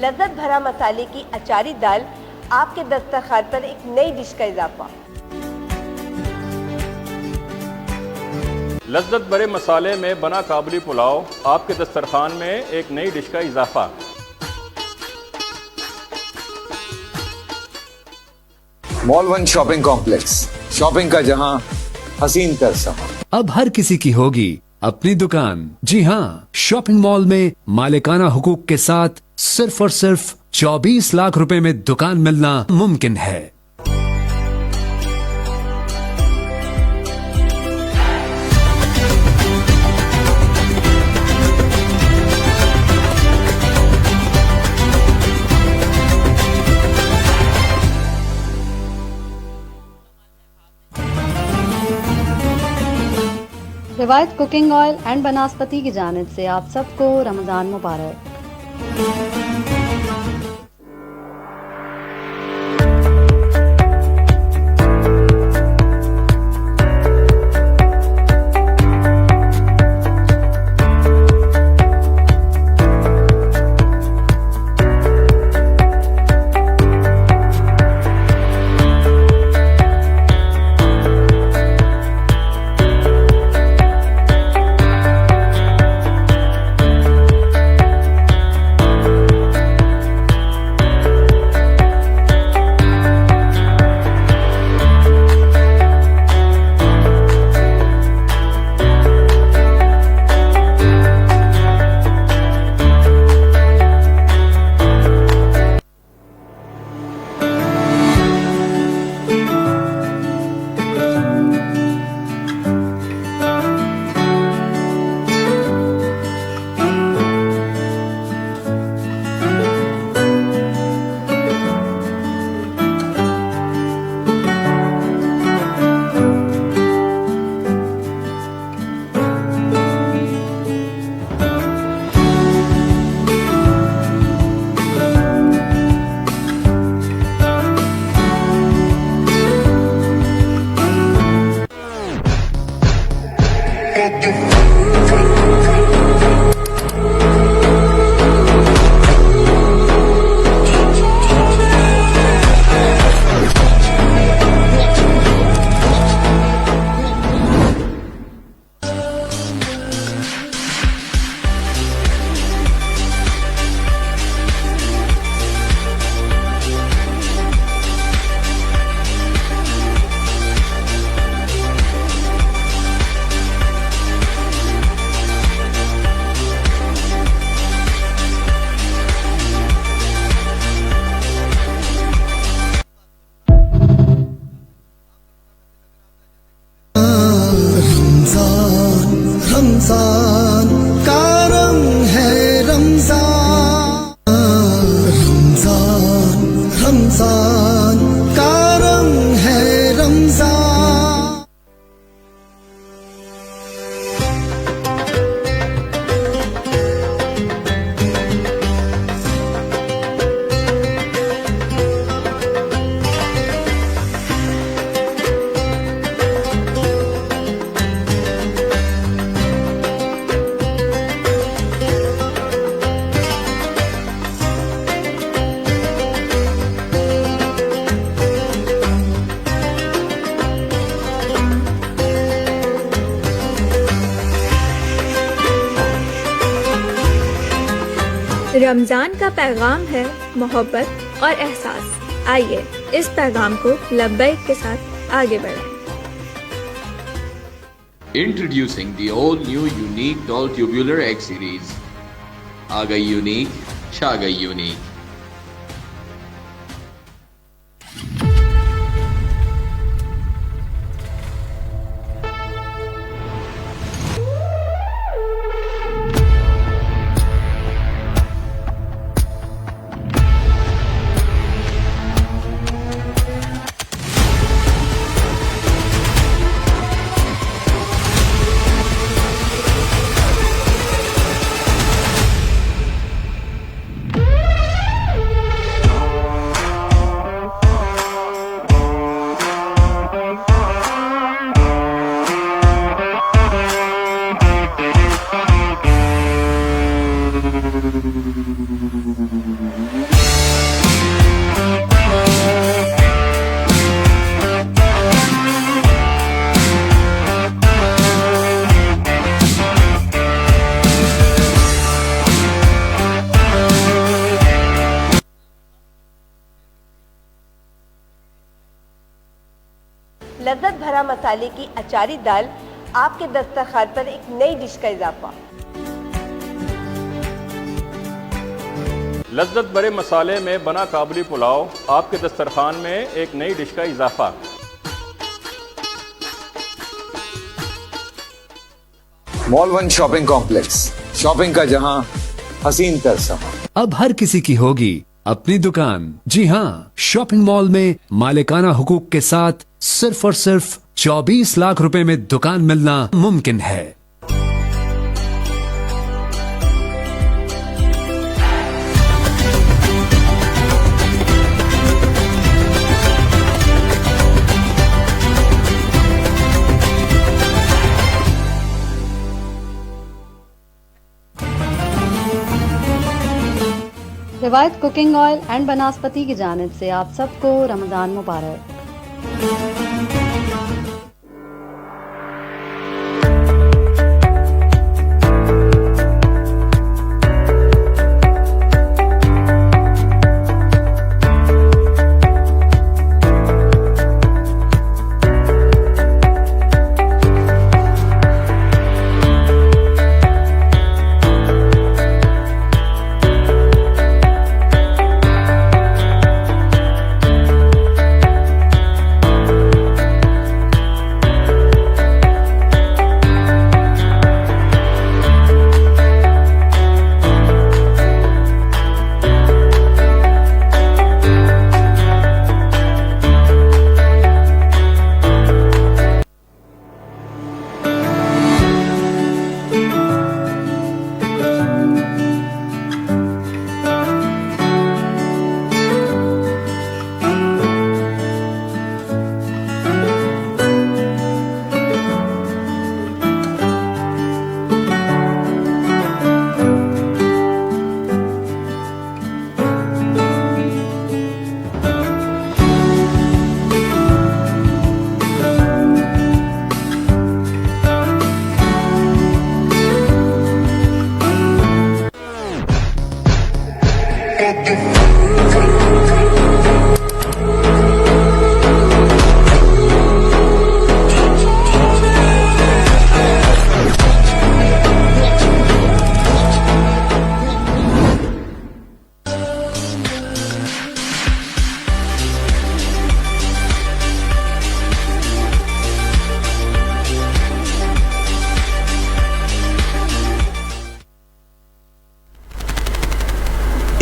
لذت بھرا مسالے کی اچاری دال، آپ کے دسترخوان پر ایک نئی ڈش کا اضافہ۔ لذت بھرے مسالے میں بنا کابلی پلاؤ، آپ کے دسترخوان میں ایک نئی ڈش کا اضافہ۔ مال ون شاپنگ کمپلیکس، شاپنگ کا جہاں، حسین تر سما۔ اب ہر کسی کی ہوگی اپنی دکان۔ جی ہاں، شاپنگ مال میں مالکانہ حقوق کے ساتھ صرف اور صرف 24 لاکھ روپے میں دکان ملنا ممکن ہے۔ روایت کوکنگ آئل اینڈ بناسپتی کی جانب سے آپ سب کو رمضان مبارک۔ رمضان کا رنگ ہے رمضان، رمضان رمضان کا رنگ ہے رمضان۔ رمضان کا پیغام ہے محبت اور احساس۔ آئیے اس پیغام کو لبیک کے ساتھ آگے بڑھائیں۔ Introducing the all new unique doll tubular egg series. آ گئی یونیک، چھا گئی یونیک۔ لذت بھرا مسالے کی اچاری دال، آپ کے دسترخوان پر ایک نئی ڈش کا اضافہ۔ لذت بھرے مسالے میں بنا کابلی پلاؤ، آپ کے دسترخوان میں ایک نئی ڈش کا اضافہ۔ مال 1 شاپنگ کمپلیکس، شاپنگ کا جہاں، حسین تر سما۔ اب ہر کسی کی ہوگی اپنی دکان۔ جی ہاں، شاپنگ مال میں مالکانہ حقوق کے ساتھ صرف اور صرف 24 لاکھ روپے میں دکان ملنا ممکن ہے۔ روایت کوکنگ آئل اینڈ بناسپتی کی جانب سے آپ سب کو رمضان مبارک۔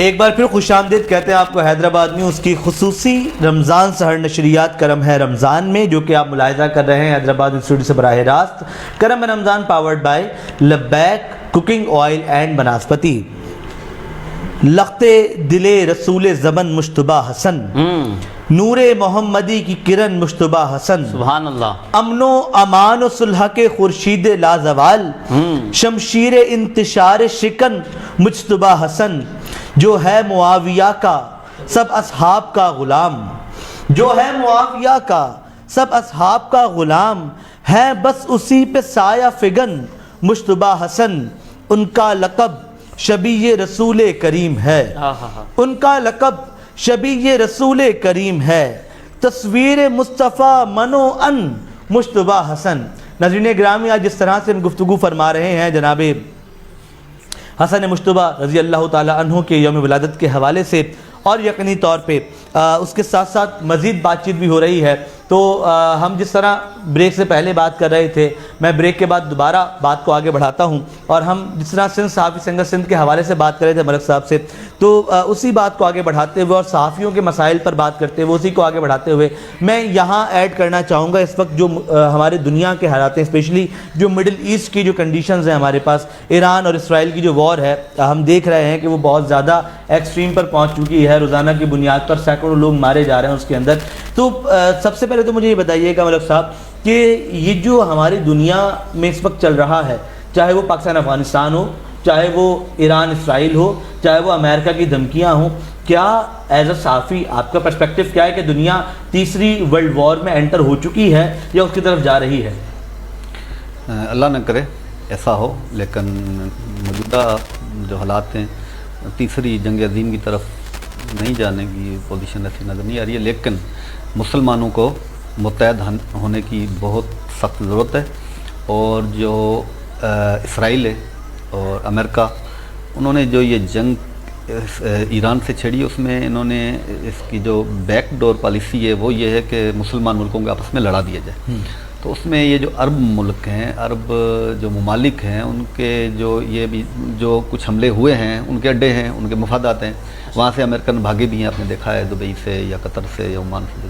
ایک بار پھر خوش آمدید کہتے ہیں آپ کو حیدرآباد میں اس کی خصوصی رمضان سحر نشریات کرم ہے رمضان میں، جو کہ آپ ملاحظہ کر رہے ہیں حیدرآباد اسٹوڈیو سے براہ راست۔ کرم ہے رمضان پاورڈ بائی لبیک کوکنگ آئل اینڈ بناسپتی۔ لخت دل رسول زمن مشتبہ حسن، نور محمدی کی کرن مشتبہ حسن، سبحان اللہ، امن و امان و صلح کے خورشید لازوال، شمشیر انتشار شکن مجتبہ حسن، جو ہے معاویہ کا سب اصحاب کا غلام، جو ہے معاویہ کا سب اصحاب کا غلام، ہے بس اسی پہ سایہ فگن مجتبہ حسن، ان کا لقب شبیہ رسول کریم ہے، ان کا لقب شبیہ رسول کریم ہے، تصویر مصطفیٰ منو ان مجتبہ حسن۔ ناظرین گرامی، آج جس طرح سے ہم گفتگو فرما رہے ہیں جناب حسن مجتبیٰ رضی اللہ تعالی عنہ کے یوم ولادت کے حوالے سے، اور یقینی طور پہ اس کے ساتھ ساتھ مزید بات چیت بھی ہو رہی ہے، تو ہم جس طرح بریک سے پہلے بات کر رہے تھے، میں بریک کے بعد دوبارہ بات کو آگے بڑھاتا ہوں، اور ہم جس طرح سندھ صحافی سنگت سندھ کے حوالے سے بات کر رہے تھے ملک صاحب سے، تو اسی بات کو آگے بڑھاتے ہوئے اور صحافیوں کے مسائل پر بات کرتے ہوئے اسی کو آگے بڑھاتے ہوئے میں یہاں ایڈ کرنا چاہوں گا اس وقت جو ہمارے دنیا کے حالات ہیں، اسپیشلی جو مڈل ایسٹ کی جو کنڈیشنز ہیں ہمارے پاس، ایران اور اسرائیل کی جو وار ہے، ہم دیکھ رہے ہیں کہ وہ بہت زیادہ ایکسٹریم پر پہنچ چکی ہے، روزانہ کی بنیاد پر سینکڑوں لوگ مارے جا رہے ہیں اس کے اندر۔ تو سب سے پہلے تو مجھے یہ بتائیے گا ملک صاحب کہ یہ جو ہماری دنیا میں اس وقت چل رہا ہے، چاہے وہ پاکستان افغانستان ہو، چاہے وہ ایران اسرائیل ہو، چاہے وہ امریکہ کی دھمکیاں ہوں، کیا ایز اے صحافی آپ کا پرسپیکٹیو کیا ہے کہ دنیا تیسری ورلڈ وار میں انٹر ہو چکی ہے یا اس کی طرف جا رہی ہے؟ اللہ نہ کرے ایسا ہو، لیکن موجودہ جو حالات ہیں تیسری جنگ عظیم کی طرف نہیں جانے کی پوزیشن ایسی نظر نہیں آ رہی ہے، لیکن مسلمانوں کو متحد ہونے کی بہت سخت ضرورت ہے، اور جو اسرائیل ہے اور امریکہ، انہوں نے جو یہ جنگ ایران سے چھڑی، اس میں انہوں نے اس کی جو بیک ڈور پالیسی ہے وہ یہ ہے کہ مسلمان ملکوں کے آپس میں لڑا دیا جائے۔ تو اس میں یہ جو عرب ملک ہیں، عرب جو ممالک ہیں، ان کے جو یہ بھی جو کچھ حملے ہوئے ہیں، ان کے اڈے ہیں، ان کے مفادات ہیں، وہاں سے امریکن بھاگے بھی ہیں، آپ نے دیکھا ہے دبئی سے یا قطر سے یا عمان سے۔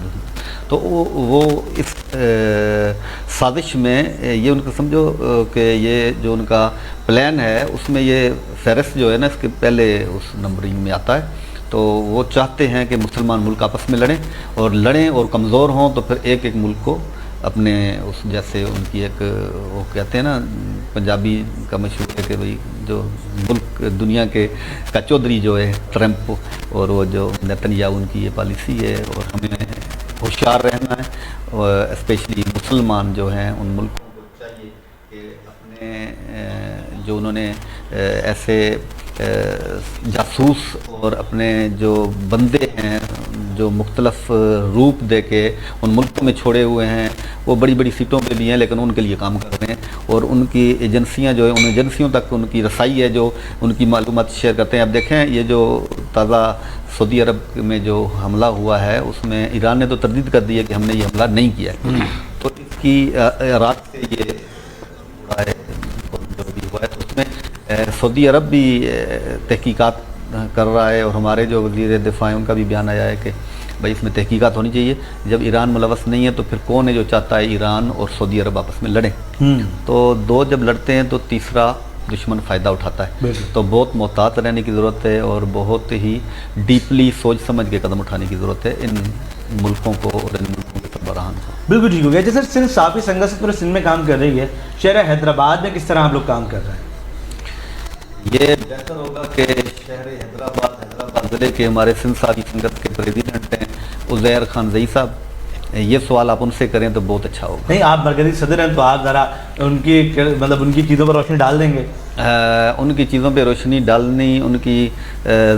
تو وہ اس سازش میں یہ ان کو سمجھو کہ یہ جو ان کا پلان ہے اس میں یہ فہرست جو ہے نا، اس کے پہلے اس نمبرنگ میں آتا ہے۔ تو وہ چاہتے ہیں کہ مسلمان ملک آپس میں لڑیں اور کمزور ہوں، تو پھر ایک ایک ملک کو اپنے اس جیسے ان کی ایک وہ کہتے ہیں نا، پنجابی کا مشہور ہے کہ بھئی جو ملک دنیا کے کا چودھری جو ہے ٹرمپ، اور وہ جو نیتنیاہو، ان کی یہ پالیسی ہے، اور ہمیں ہوشیار رہنا ہے، اور اسپیشلی مسلمان جو ہیں ان ملکوں کو چاہیے کہ اپنے جو انہوں نے ایسے جاسوس اور اپنے جو بندے ہیں جو مختلف روپ دے کے ان ملکوں میں چھوڑے ہوئے ہیں، وہ بڑی بڑی سیٹوں پہ بھی ہیں لیکن ان کے لیے کام کر رہے ہیں، اور ان کی ایجنسیاں جو ہیں، ان ایجنسیوں تک ان کی رسائی ہے، جو ان کی معلومات شیئر کرتے ہیں۔ اب دیکھیں یہ جو تازہ سعودی عرب میں جو حملہ ہوا ہے، اس میں ایران نے تو تردید کر دی ہے کہ ہم نے یہ حملہ نہیں کیا ہے، تو اس کی رات سے یہ ہوا ہے جو بھی ہوا ہے، تو اس میں سعودی عرب بھی تحقیقات کر رہا ہے، اور ہمارے جو وزیر دفاع ہیں ان کا بھی بیان آیا ہے کہ بھائی اس میں تحقیقات ہونی چاہیے۔ جب ایران ملوث نہیں ہے تو پھر کون ہے جو چاہتا ہے ایران اور سعودی عرب آپس میں لڑیں؟ تو دو جب لڑتے ہیں تو تیسرا دشمن فائدہ اٹھاتا ہے، تو بہت محتاط رہنے کی ضرورت ہے، اور بہت ہی ڈیپلی سوچ سمجھ کے قدم اٹھانے کی ضرورت ہے ان ملکوں کو اور ان ملکوں کے سربراہان کو۔ بالکل ٹھیک ہو گیا۔ جیسے سندھ صحافی سنگت سے پورے سندھ میں کام کر رہی ہے، شہر حیدرآباد میں کس طرح آپ لوگ کام کر رہے ہیں؟ یہ بہتر ہوگا کہ شہر حیدرآباد ضلع کے ہمارے سندھ صحافی سنگت کے پریزیڈنٹ ہیں عزیر خان زئی صاحب، یہ سوال آپ ان سے کریں تو بہت اچھا ہوگا۔ نہیں، آپ مرکزی صدر ہیں تو آپ ذرا ان کی چیزوں پر روشنی ڈال دیں گے۔ ان کی چیزوں پہ روشنی ڈالنی، ان کی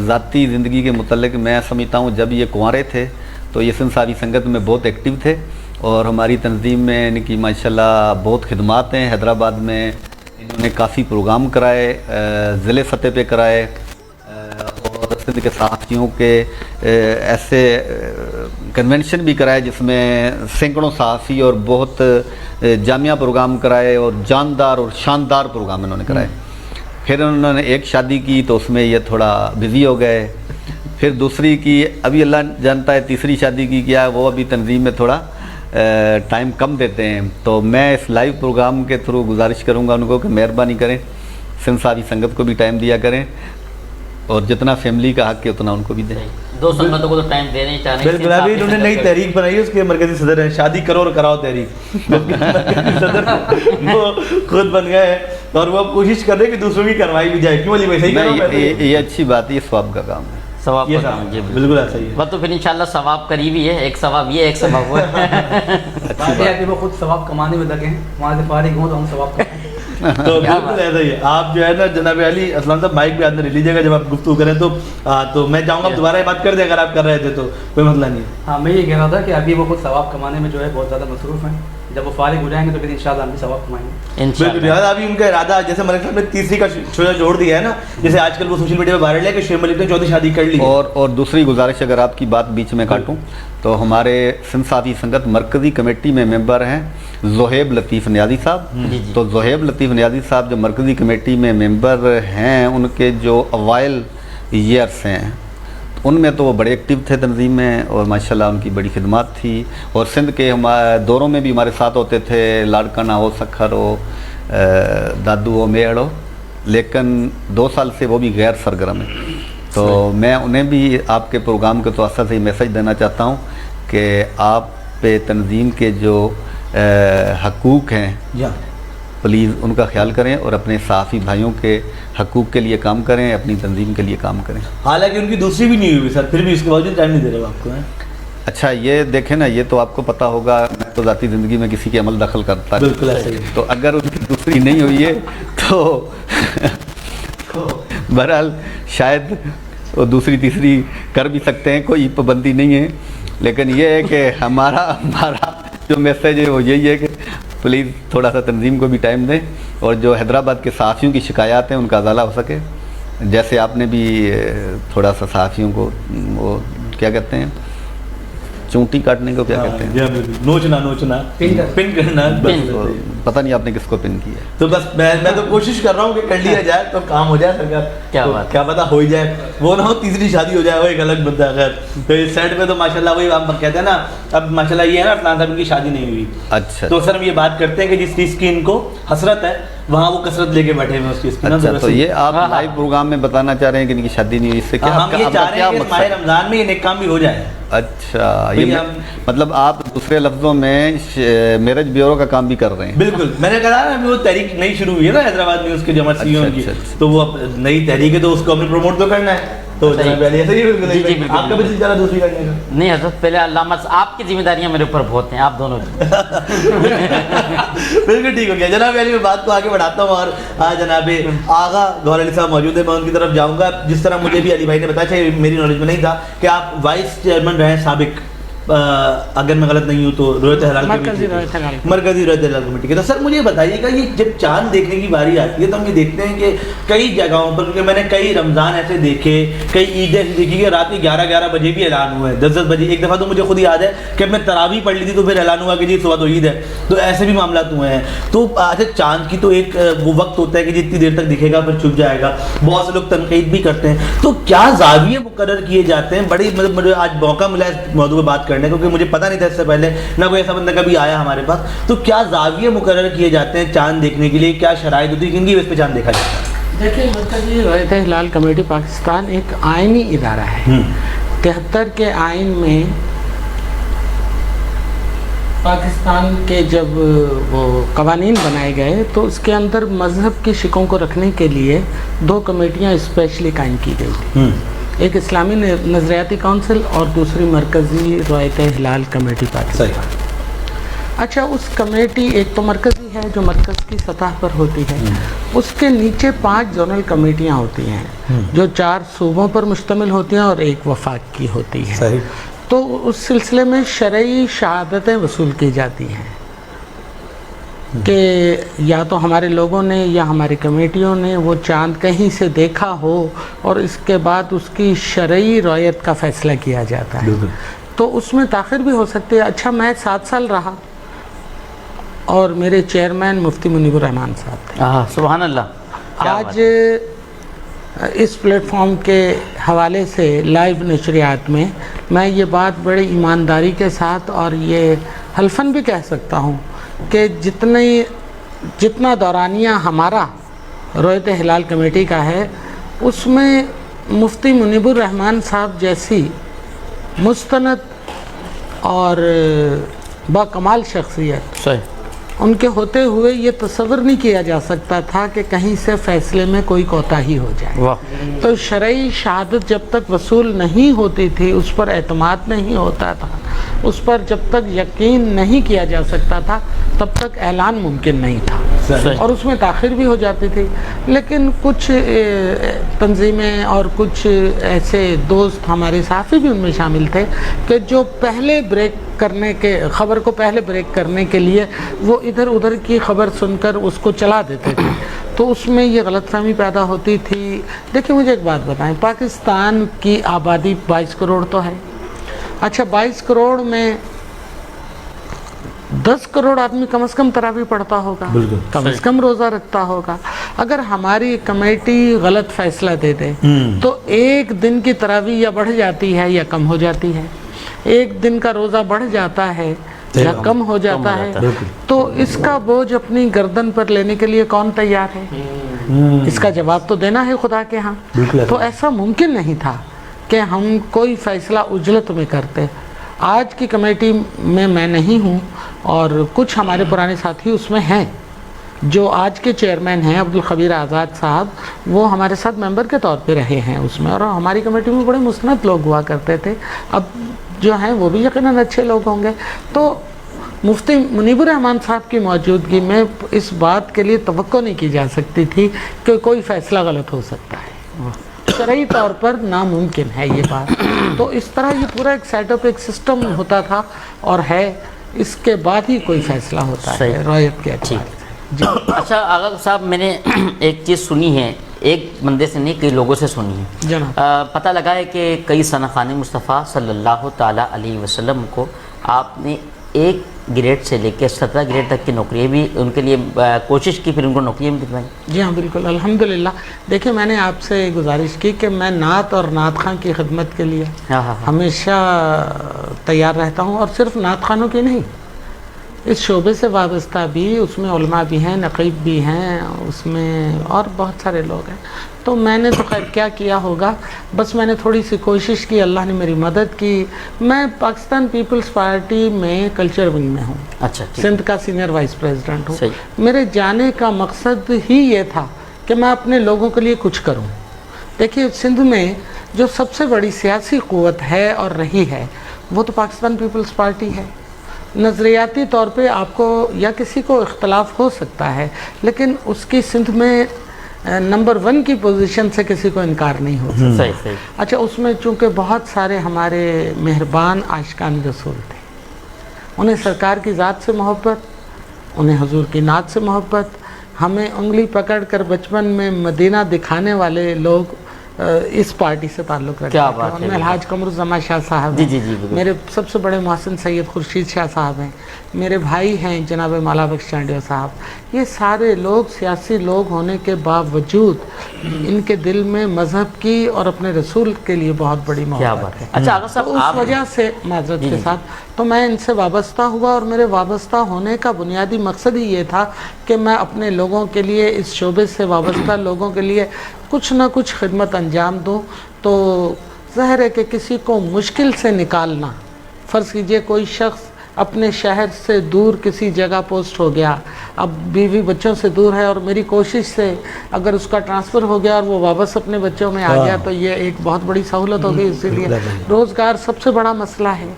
ذاتی زندگی کے متعلق میں سمجھتا ہوں جب یہ کنوارے تھے تو یہ سندھ صحافی سنگت میں بہت ایکٹیو تھے، اور ہماری تنظیم میں ان کی ماشاءاللہ بہت خدمات ہیں۔ حیدرآباد میں انہوں نے کافی پروگرام کرائے، ضلع سطح پہ کرائے، اور سندھ کے صحافیوں کے ایسے کنونشن بھی کرائے جس میں سینکڑوں صحافی، اور بہت جامعہ پروگرام کرائے، اور جاندار اور شاندار پروگرام انہوں نے کرائے۔ پھر انہوں نے ایک شادی کی تو اس میں یہ تھوڑا بزی ہو گئے، پھر دوسری کی، ابھی اللہ جانتا ہے تیسری شادی کی کیا، وہ ابھی تنظیم میں تھوڑا ٹائم کم دیتے ہیں۔ تو میں اس لائیو پروگرام کے تھرو گزارش کروں گا ان کو کہ مہربانی کریں، سندھ صحافی سنگت کو بھی ٹائم دیا کریں، اور جتنا فیملی کا حق ہے اتنا ان کو بھی دیں۔ دو سنگتوں کو تو ٹائم دینے چاہیے۔ بالکل، ابھی انہوں نے نئی تحریک بنائی ہے، اس کے مرکزی صدر ہیں، شادی کرو اور کراؤ تحریک۔ مرکزی صدر وہ خود بن گئے ہیں، اور وہ کوشش کر رہے ہیں کہ دوسروں کی کروائی بھی جائے۔ کیوں علی بھائی صحیح کرو؟ یہ اچھی بات ہے، یہ ثواب کا کام ہے۔ ثواب کا کام ہے، بالکل ایسا ہی ہے۔ بس تو پھر انشاءاللہ ثواب قریب ہی ہے، ایک ثواب یہ، ایک ثواب وہ ہے۔ وہ خود ثواب کمانے میں لگے ہیں، وہاں سے فارغ ہوں تو ہم ثواب کمائیں۔ تو بالکل ایسا ہی ہے۔ آپ جو ہے نا جناب علی اسلام صاحب مائک بھی ہاتھ میں لے لیجیے گا جب آپ گفتگو کریں تو میں چاہوں گا آپ دوبارہ یہ بات کر دیں اگر آپ کر رہے تھے تو کوئی مسئلہ نہیں ہے۔ ہاں، میں یہ کہہ رہا تھا کہ ابھی وہ خود ثواب کمانے میں جو ہے بہت زیادہ مصروف ہیں، جب وہ فارغ ہو جائیں گے تو پھر انشاءاللہ ہم بھی ثواب کمائیں گے بالکل۔ لہٰذا ابھی ان کا ارادہ، جیسے ملک صاحب نے تیسری کا شعبہ جوڑ دیا ہے نا، جیسے آج کل وہ سوشل میڈیا پہ وائرل ہے کہ شعیب ملک نے چوتھی شادی کر لی۔ اور دوسری گزارش اگر آپ کی بات بیچ میں کاٹوں تو ہمارے سندھ صحافی سنگت مرکزی کمیٹی میں ممبر ہیں زہیب لطیف نیازی صاحب۔ تو زہیب لطیف نیازی صاحب جو مرکزی کمیٹی میں ممبر ہیں، ان کے جو اوائل ایئرس ہیں ان میں تو وہ بڑے ایکٹیو تھے تنظیم میں، اور ماشاءاللہ ان کی بڑی خدمات تھی، اور سندھ کے دوروں میں بھی ہمارے ساتھ ہوتے تھے، لاڑکانہ ہو، سکھر ہو، دادو ہو، میڑ ہو، لیکن 2 سال سے وہ بھی غیر سرگرم ہیں۔ تو میں انہیں بھی آپ کے پروگرام کے توسط سے میسج دینا چاہتا ہوں کہ آپ پہ تنظیم کے جو حقوق ہیں پلیز ان کا خیال کریں، اور اپنے صحافی بھائیوں کے حقوق کے لیے کام کریں، اپنی تنظیم کے لیے کام کریں۔ حالانکہ ان کی دوسری بھی نہیں ہوئی سر، پھر بھی اس کے باوجود ٹائم نہیں دے رہے آپ کو۔ اچھا، یہ دیکھیں نا، یہ تو آپ کو پتہ ہوگا، میں تو ذاتی زندگی میں کسی کے عمل دخل کرتا ہے، بالکل ایسا ہی۔ تو اگر ان کی دوسری نہیں ہوئی ہے تو بہرحال شاید وہ دوسری تیسری کر بھی سکتے ہیں، کوئی پابندی نہیں ہے، لیکن یہ ہے کہ ہمارا جو میسیج ہے وہ یہی ہے کہ پلیز تھوڑا سا تنظیم کو بھی ٹائم دیں اور جو حیدرآباد کے صحافیوں کی شکایات ہیں ان کا ازالہ ہو سکے. جیسے آپ نے بھی تھوڑا سا صحافیوں کو وہ کیا کہتے ہیں چونٹی کاٹنے کو کیا کہتے ہیں, نوچنا پن کرنا, پتہ نہیں آپ نے کس کو پن کیا. تو بس میں تو کوشش کر رہا ہوں کہ کر لیا جائے تو کام ہو جائے سرکار, کیا پتہ ہو جائے, وہ نہ ہو تیسری شادی ہو جائے, وہ ایک الگ بندہ. خیر تو اس سائڈ پہ تو ماشاءاللہ وہی آپ کہتے ہیں نا, اب ماشاءاللہ یہ ہے نا فلان صاحب کی شادی نہیں ہوئی, اچھا تو سر ہم یہ بات کرتے ہیں کہ جس چیز کی ان کو حسرت ہے وہاں وہ کثرت لے کے بیٹھے ہوئے اس چیز کی. اچھا تو یہ آپ لائیو پروگرام میں بتانا چاہ رہے ہیں کہ ان کی شادی نہیں ہوئی, اس سے کیا ہم یہ چاہ رہے ہیں کہ ماہ رمضان میں یہ نیک کام بھی ہو جائے. اچھا یہ مطلب آپ دوسرے لفظوں میں میرج بیورو کا کام بھی کر رہے ہیں. بالکل, میں نے کہا نا وہ تحریک نئی شروع ہوئی ہے نا حیدرآباد میں, اس کے جمع سی کی, تو وہ نئی تحریک ہے تو اس کو ہمیں پروموٹ تو کرنا ہے. تو آپ کا بھی سلسلہ دوسری کرنے کا نہیں حضرت, پہلے علامہ آپ کی ذمہ داریاں میرے اوپر بہت ہیں, آپ دونوں کی. بالکل ٹھیک ہو گیا جناب علی, میں بات کو آگے بڑھاتا ہوں. اور آج جناب آغا گوہر علی صاحب موجود ہیں, میں ان کی طرف جاؤں گا. جس طرح مجھے بھی علی بھائی نے بتایا, میری نالج میں نہیں تھا کہ آپ وائس چیئرمین رہے ہیں سابق, اگر میں غلط نہیں ہوں تو رویت ہلال مرکزی رویت ہلال کمیٹی کے. تو سر مجھے بتائیے گا, یہ جب چاند دیکھنے کی باری آتی ہے تو ہم یہ دیکھتے ہیں کہ کئی جگہوں پر, کیونکہ میں نے کئی رمضان ایسے دیکھے, کئی عیدیں ایسی دیکھی کہ رات کے 11 بجے بھی اعلان ہوا ہے, 10 بجے. ایک دفعہ تو مجھے خود یاد ہے کہ میں تراویح پڑھ لی تھی تو پھر اعلان ہوا کہ جی صبح تو عید ہے. تو ایسے بھی معاملات ہوئے ہیں. تو اچھا چاند کی تو ایک وہ وقت ہوتا ہے کہ جتنی دیر تک دکھے گا پھر چھپ جائے گا, بہت سے لوگ تنقید بھی کرتے ہیں. تو کیا زاویے مقرر کیے جاتے ہیں؟ بڑی مطلب مجھے آج موقع ملا اس موضوع پہ بات کرنے, کیونکہ مجھے پتہ نہیں تھا اس سے پہلے, نہ کوئی ایسا بندہ کبھی آیا ہمارے پاس. تو کیا زاویے مقرر کیے جاتے ہیں چاند دیکھنے کے لیے, کیا شرائط ہوتی ہے, کن کی وجہ پہ چاند دیکھا جاتا ہے؟ دیکھیے مرکزی رویت ہلال کمیٹی پاکستان ایک آئینی ادارہ ہے. 73 کے آئین میں پاکستان کے جب وہ قوانین بنائے گئے تو اس کے اندر مذہب کی شکوں کو رکھنے کے لیے 2 کمیٹیاں اسپیشلی قائم کی گئی تھیں. ایک اسلامی نظریاتی کونسل اور دوسری مرکزی رویت ہلال کمیٹی پاکستان. اچھا اس کمیٹی ایک تو مرکزی ہے جو مرکز کی سطح پر ہوتی ہے, اس کے نیچے 5 زونل کمیٹیاں ہوتی ہیں جو 4 صوبوں پر مشتمل ہوتی ہیں اور 1 وفاق کی ہوتی ہے. تو اس سلسلے میں شرعی شہادتیں وصول کی جاتی ہیں کہ یا تو ہمارے لوگوں نے یا ہماری کمیٹیوں نے وہ چاند کہیں سے دیکھا ہو اور اس کے بعد اس کی شرعی رویت کا فیصلہ کیا جاتا ہے. تو اس میں تاخیر بھی ہو سکتی ہے. اچھا میں 7 سال رہا اور میرے چیئرمین مفتی منیب الرحمان صاحب تھے. سبحان اللہ. آج اس پلیٹ فارم کے حوالے سے لائیو نشریات میں میں یہ بات بڑی ایمانداری کے ساتھ اور یہ حلفاً بھی کہہ سکتا ہوں کہ جتنا دورانیہ ہمارا رویت ہلال کمیٹی کا ہے اس میں مفتی منیب الرحمان صاحب جیسی مستند اور باکمال شخصیت ان کے ہوتے ہوئے یہ تصور نہیں کیا جا سکتا تھا کہ کہیں سے فیصلے میں کوئی کوتاہی ہو جائے. تو شرعی شہادت جب تک وصول نہیں ہوتی تھی, اس پر اعتماد نہیں ہوتا تھا, اس پر جب تک یقین نہیں کیا جا سکتا تھا تب تک اعلان ممکن نہیں تھا, اور اس میں تاخیر بھی ہو جاتی تھی. لیکن کچھ تنظیمیں اور کچھ ایسے دوست ہمارے صحافی بھی ان میں شامل تھے کہ جو پہلے بریک کرنے کے خبر کو پہلے بریک کرنے کے لیے وہ ادھر ادھر کی خبر سن کر اس کو چلا دیتے تھے. تو اس میں یہ غلط فہمی پیدا ہوتی تھی. دیکھیں مجھے ایک بات بتائیں, پاکستان کی آبادی 22 کروڑ تو ہے. اچھا 22 کروڑ میں 10 کروڑ آدمی کم از کم تراویح پڑھتا ہوگا, کم از کم روزہ رکھتا ہوگا. اگر ہماری کمیٹی غلط فیصلہ دے دے تو ایک دن کی تراویح یا بڑھ جاتی ہے یا کم ہو جاتی ہے, ایک دن کا روزہ بڑھ جاتا ہے یا کم ہو جاتا ہے. تو اس کا بوجھ اپنی گردن پر لینے کے لیے کون تیار ہے؟ اس کا جواب تو دینا ہے خدا کے ہاں. تو ایسا ممکن نہیں تھا کہ ہم کوئی فیصلہ عجلت میں کرتے. آج کی کمیٹی میں میں نہیں ہوں اور کچھ ہمارے پرانے ساتھی اس میں ہیں. جو آج کے چیئرمین ہیں عبدالخبیر آزاد صاحب, وہ ہمارے ساتھ ممبر کے طور پہ رہے ہیں اس میں, اور ہماری کمیٹی میں بڑے مستند لوگ ہوا کرتے تھے. اب جو ہیں وہ بھی یقیناً اچھے لوگ ہوں گے. تو مفتی منیب الرحمان صاحب کی موجودگی میں اس بات کے لیے توقع نہیں کی جا سکتی تھی کہ کوئی فیصلہ غلط ہو سکتا ہے. شرعی طور پر ناممکن ہے یہ بات. تو اس طرح یہ پورا ایک سیٹ اپ, ایک سسٹم ہوتا تھا اور ہے اس کے بعد ہی کوئی فیصلہ ہوتا ہے رویت کے اعتبار سے. جی اچھا آغا صاحب، میں نے ایک چیز سنی ہے، ایک بندے سے نہیں کئی لوگوں سے سنی ہے. جناب پتہ لگا ہے کہ کئی ثناخان مصطفیٰ صلی اللہ تعالیٰ علیہ وسلم کو آپ نے 1 گریڈ سے لے کے 17 گریڈ تک کی نوکریاں بھی ان کے لیے کوشش کی، پھر ان کو نوکریاں بھی دلوائی. جی ہاں بالکل الحمدللہ. دیکھیں میں نے آپ سے گزارش کی کہ میں نعت اور نعت خواں کی خدمت کے لیے ہمیشہ تیار رہتا ہوں، اور صرف نعت خوانوں کی نہیں، اس شعبے سے وابستہ بھی، اس میں علماء بھی ہیں، نقیب بھی ہیں، اس میں اور بہت سارے لوگ ہیں. تو میں نے تو خیر کیا کیا ہوگا، بس میں نے تھوڑی سی کوشش کی، اللہ نے میری مدد کی. میں پاکستان پیپلز پارٹی میں کلچر ونگ میں ہوں. اچھا سندھ کا سینئر وائس پریزیڈنٹ ہوں. میرے جانے کا مقصد ہی یہ تھا کہ میں اپنے لوگوں کے لیے کچھ کروں. دیکھیے سندھ میں جو سب سے بڑی سیاسی قوت ہے اور رہی ہے وہ تو پاکستان پیپلز پارٹی ہے. نظریاتی طور پہ آپ کو یا کسی کو اختلاف ہو سکتا ہے، لیکن اس کی سندھ میں نمبر 1 کی پوزیشن سے کسی کو انکار نہیں ہو سکتا. اچھا اس میں چونکہ بہت سارے ہمارے مہربان عاشقان رسول تھے، انہیں سرکار کی ذات سے محبت، انہیں حضور کی نعت سے محبت. ہمیں انگلی پکڑ کر بچپن میں مدینہ دکھانے والے لوگ اس پارٹی سے تعلق رکھتے ہیں. ان میں الحاج قمرالزمان شاہ صاحب ہیں، میرے سب سے بڑے محسن سید خورشید شاہ صاحب ہیں، میرے بھائی ہیں جناب مالا بخش چانڈیو صاحب. یہ سارے لوگ سیاسی لوگ ہونے کے باوجود ان کے دل میں مذہب کی اور اپنے رسول کے لیے بہت بڑی محبت ہے. اچھا آغا صاحب اس وجہ سے معذرت کے ساتھ تو میں ان سے وابستہ ہوا، اور میرے وابستہ ہونے کا بنیادی مقصد ہی یہ تھا کہ میں اپنے لوگوں کے لیے، اس شعبے سے وابستہ لوگوں کے لیے کچھ نہ کچھ خدمت انجام دوں. تو ظاہر ہے کہ کسی کو مشکل سے نکالنا، فرض کیجئے کوئی شخص اپنے شہر سے دور کسی جگہ پوسٹ ہو گیا، اب بیوی بچوں سے دور ہے، اور میری کوشش سے اگر اس کا ٹرانسفر ہو گیا اور وہ واپس اپنے بچوں میں آ گیا تو یہ ایک بہت بڑی سہولت ہوگی. اسی لیے روزگار سب سے بڑا مسئلہ ہے،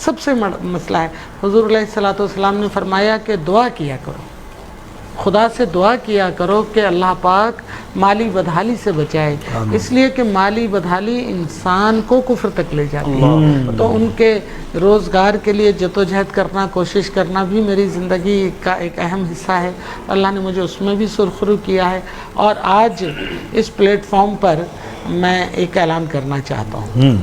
سب سے مسئلہ ہے. حضور علیہ السلام نے فرمایا کہ دعا کیا کرو، خدا سے دعا کیا کرو کہ اللہ پاک مالی بدحالی سے بچائے، اس لیے کہ مالی بدحالی انسان کو کفر تک لے جاتی ہے. تو ان کے روزگار کے لیے جدوجہد کرنا، کوشش کرنا بھی میری زندگی کا ایک اہم حصہ ہے. اللہ نے مجھے اس میں بھی سرخرو کیا ہے. اور آج اس پلیٹ فارم پر میں ایک اعلان کرنا چاہتا ہوں،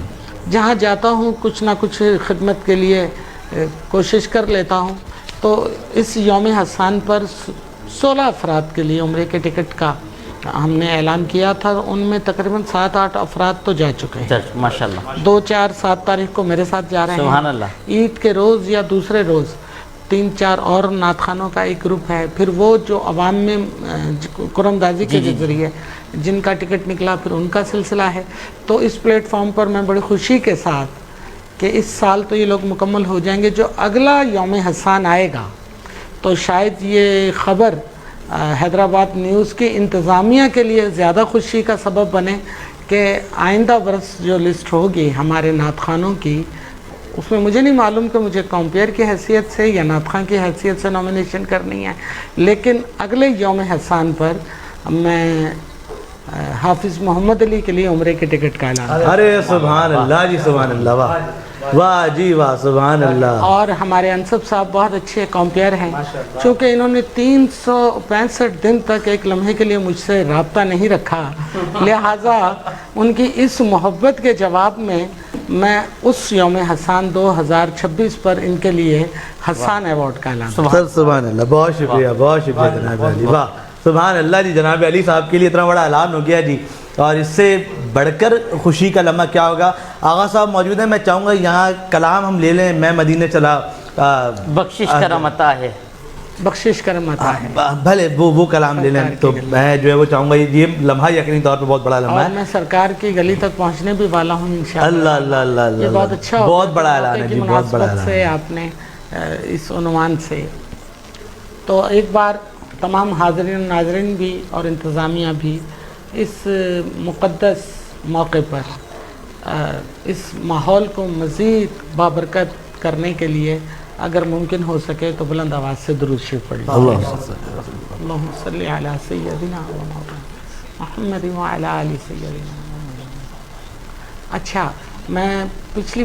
جہاں جاتا ہوں کچھ نہ کچھ خدمت کے لیے کوشش کر لیتا ہوں. تو اس یوم حسان پر 16 افراد کے لیے عمرے کے ٹکٹ کا ہم نے اعلان کیا تھا. ان میں تقریباً 7-8 افراد تو جا چکے ہیں ماشاءاللہ. 2, 4, 7 تاریخ کو میرے ساتھ جا رہے ہیں. سبحان اللہ. عید کے روز یا دوسرے روز 3-4 اور نعت خوانوں کا ایک گروپ ہے. پھر وہ جو عوام میں قرآن اندازی کے ذریعے جن کا ٹکٹ نکلا، پھر ان کا سلسلہ ہے. تو اس پلیٹ فارم پر میں بڑی خوشی کے ساتھ کہ اس سال تو یہ لوگ مکمل ہو جائیں گے، جو اگلا یوم حسان آئے گا تو شاید یہ خبر حیدرآباد نیوز کی انتظامیہ کے لیے زیادہ خوشی کا سبب بنے کہ آئندہ برس جو لسٹ ہوگی ہمارے نعت خوانوں کی، اس میں مجھے نہیں معلوم کہ مجھے کمپیئر کی حیثیت سے یا نعت خواں کی حیثیت سے نامینیشن کرنی ہے، لیکن اگلے یوم حسان پر میں حافظ محمد علی کے لیے عمرے کے ٹکٹ کا اعلان. ارے سبحان اللہ جی، سبحان اللہ، واہ واہ جی واہ، سبحان اللہ. اور ہمارے انصب صاحب بہت اچھے کمپیئر ہیں، چونکہ انہوں نے 365 دن تک ایک لمحے کے لیے مجھ سے رابطہ نہیں رکھا، لہٰذا ان کی اس محبت کے جواب میں اس یوم حسان 2026 پر ان کے لیے حسان ایوارڈ کا اعلان. سبحان اللہ، بہت شکریہ، بہت شکریہ جناب علی. واہ سبحان اللہ جی، جناب علی صاحب کے لیے اتنا بڑا اعلان ہو گیا جی، اور اس سے بڑھ کر خوشی کا لمحہ کیا ہوگا. آغا صاحب موجود ہیں، میں چاہوں گا یہاں کلام ہم لے لیں. میں مدینے چلا، بخشش کرم عطا ہے، بخشش کرم عطا ہے، بھلے وہ کلام لے لیں. تو میں جو ہے وہ چاہوں گا یہ لمحہ یقینی طور پہ بہت بڑا لمحہ ہے. اور میں سرکار کی گلی تک پہنچنے بھی والا ہوں انشاءاللہ. اللہ اللہ اللہ اللہ، یہ بہت اچھا ہوگا، بہت بڑا اعلان ہے جی، بہت بڑا اعلان سے آپ نے اس عنوان سے. تو ایک بار تمام حاضرین ناظرین بھی اور انتظامیہ بھی اس مقدس موقع پر اس ماحول کو مزید بابرکت کرنے کے لیے اگر ممکن ہو سکے تو بلند آواز سے درود شریف پڑھ لیں. اللہم صلی علی سیدنا محمد وعلی آل سیدنا. اچھا، میں پچھلی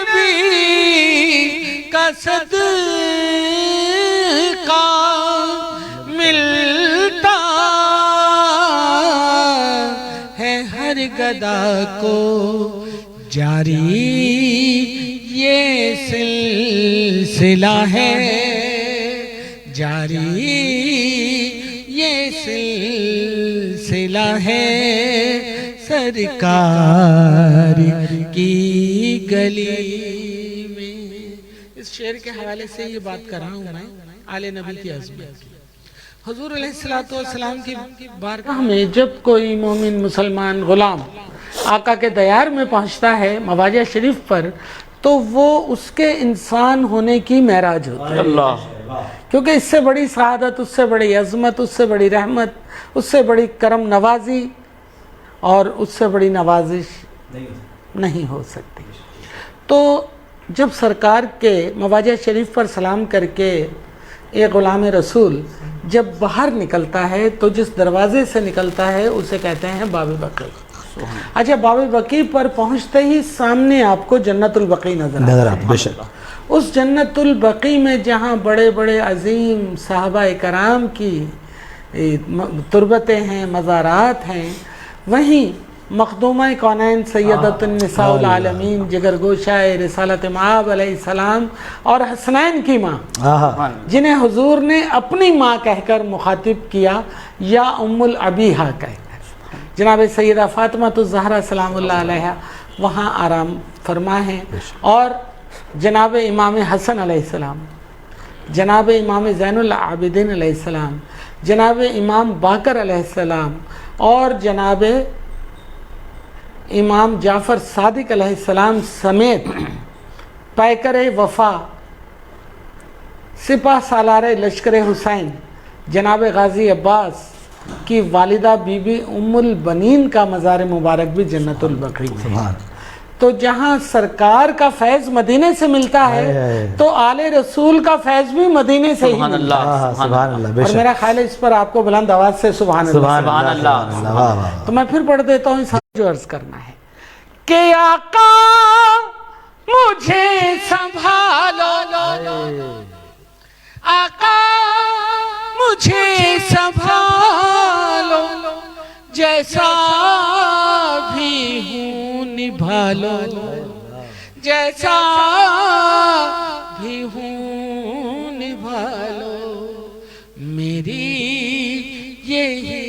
نبی کا صدقہ ملتا ہے ہر گدا کو جاری یہ سلسلہ ہے جاری یہ سلسلہ ہے سرکار کی گلی میں. اس شعر کے حوالے سے یہ بات کر رہا ہوں میں آل نبی کی عظمت. حضور علیہ السلام کی بارگاہ میں جب کوئی مومن مسلمان غلام آقا کے دیار میں پہنچتا ہے مواجہ شریف پر تو وہ اس کے انسان ہونے کی معراج ہوتی ہے. کیونکہ اس سے بڑی سعادت، اس سے بڑی عظمت، اس سے بڑی رحمت، اس سے بڑی کرم نوازی اور اس سے بڑی نوازش نہیں ہو سکتی. تو جب سرکار کے مواجہ شریف پر سلام کر کے ایک غلام رسول جب باہر نکلتا ہے تو جس دروازے سے نکلتا ہے اسے کہتے ہیں باب بقی. اچھا، باب بقی پر پہنچتے ہی سامنے آپ کو جنت البقی نظر آتا ہے. اس جنت البقی میں جہاں بڑے بڑے عظیم صحابہ کرام کی تربتیں ہیں، مزارات ہیں، وہیں مخدومہ کونین سیدۃ النساء العالمین جگر گوشہ رسالت مآب علیہ السلام اور حسنین کی ماں جنہیں حضور نے اپنی ماں کہہ کر مخاطب کیا یا ام الابیہا کہہ کر، جناب سیدہ فاطمہ الزہرا سلام اللہ علیہ وہاں آرام فرما ہیں، اور جناب امام حسن علیہ السلام، جناب امام زین العابدین علیہ السلام، جناب امام باقر علیہ السلام اور جناب امام جعفر صادق علیہ السلام سمیت پیکر وفا سپہ سالار لشکر حسین جناب غازی عباس کی والدہ بی بی ام البنین کا مزار مبارک بھی جنت البقی میں ہے. تو جہاں سرکار کا فیض مدینے سے ملتا ہے تو آل رسول کا فیض بھی مدینے سے ہی ملتا ہے. اور میرا خیال ہے اس پر آپ کو بلند آواز سے سبحان اللہ. تو میں پھر پڑھ دیتا ہوں، جو عرض کرنا ہے کہ آقا مجھے سنبھالو، آقا مجھے سنبھالو، جیسا بھی ہوں نبھالو، جیسا بھی ہوں نبھالو، میری یہی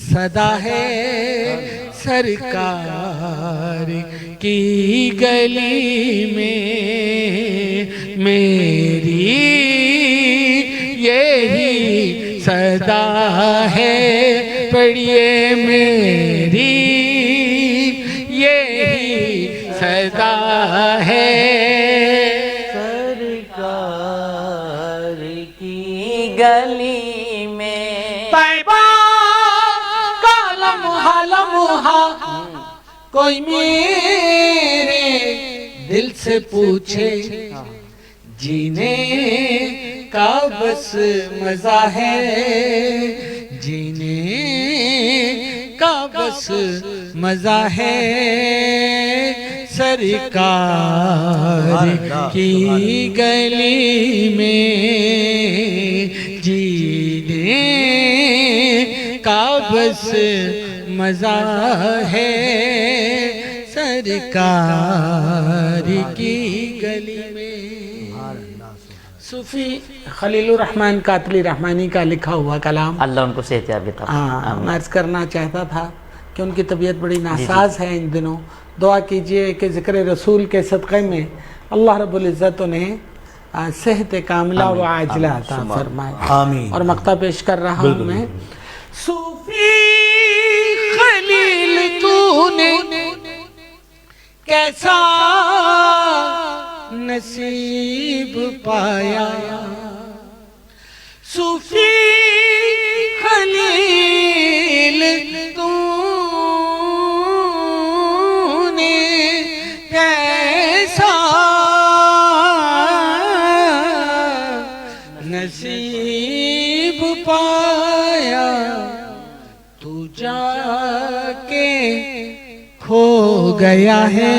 صدا ہے سرکار کی گلی میں، میری یہی صدا ہے، پڑھیے میری یہی صدا ہے سرکار کی گلی میں. کوئی میرے دل سے پوچھے جینے کا بس مزہ ہے، جینے کا بس مزہ ہے، سرکار کی گلی میں جینے کا بس مزہ ہے، سرکار کی گلی میں. صوفی خلیل الرحمن قاتلی رحمانی کا لکھا ہوا کلام، اللہ ان کو صحت یابی عطا فرمائے. میں عرض کرنا چاہتا تھا کہ ان کی طبیعت بڑی ناساز ہے ان دنوں. دعا کیجئے کہ ذکر رسول کے صدقے میں اللہ رب العزت انہیں صحت کاملہ و عاجلہ عطا فرمائے. اور مقطع پیش کر رہا ہوں میں. صوفی خلیل تو نے کیسا نصیب پایا، صوفی خلیل تو نے کیسا نصیب پایا، تو جا کے کھو گیا ہے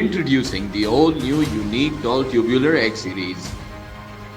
Introducing the all-new unique tall tubular X series.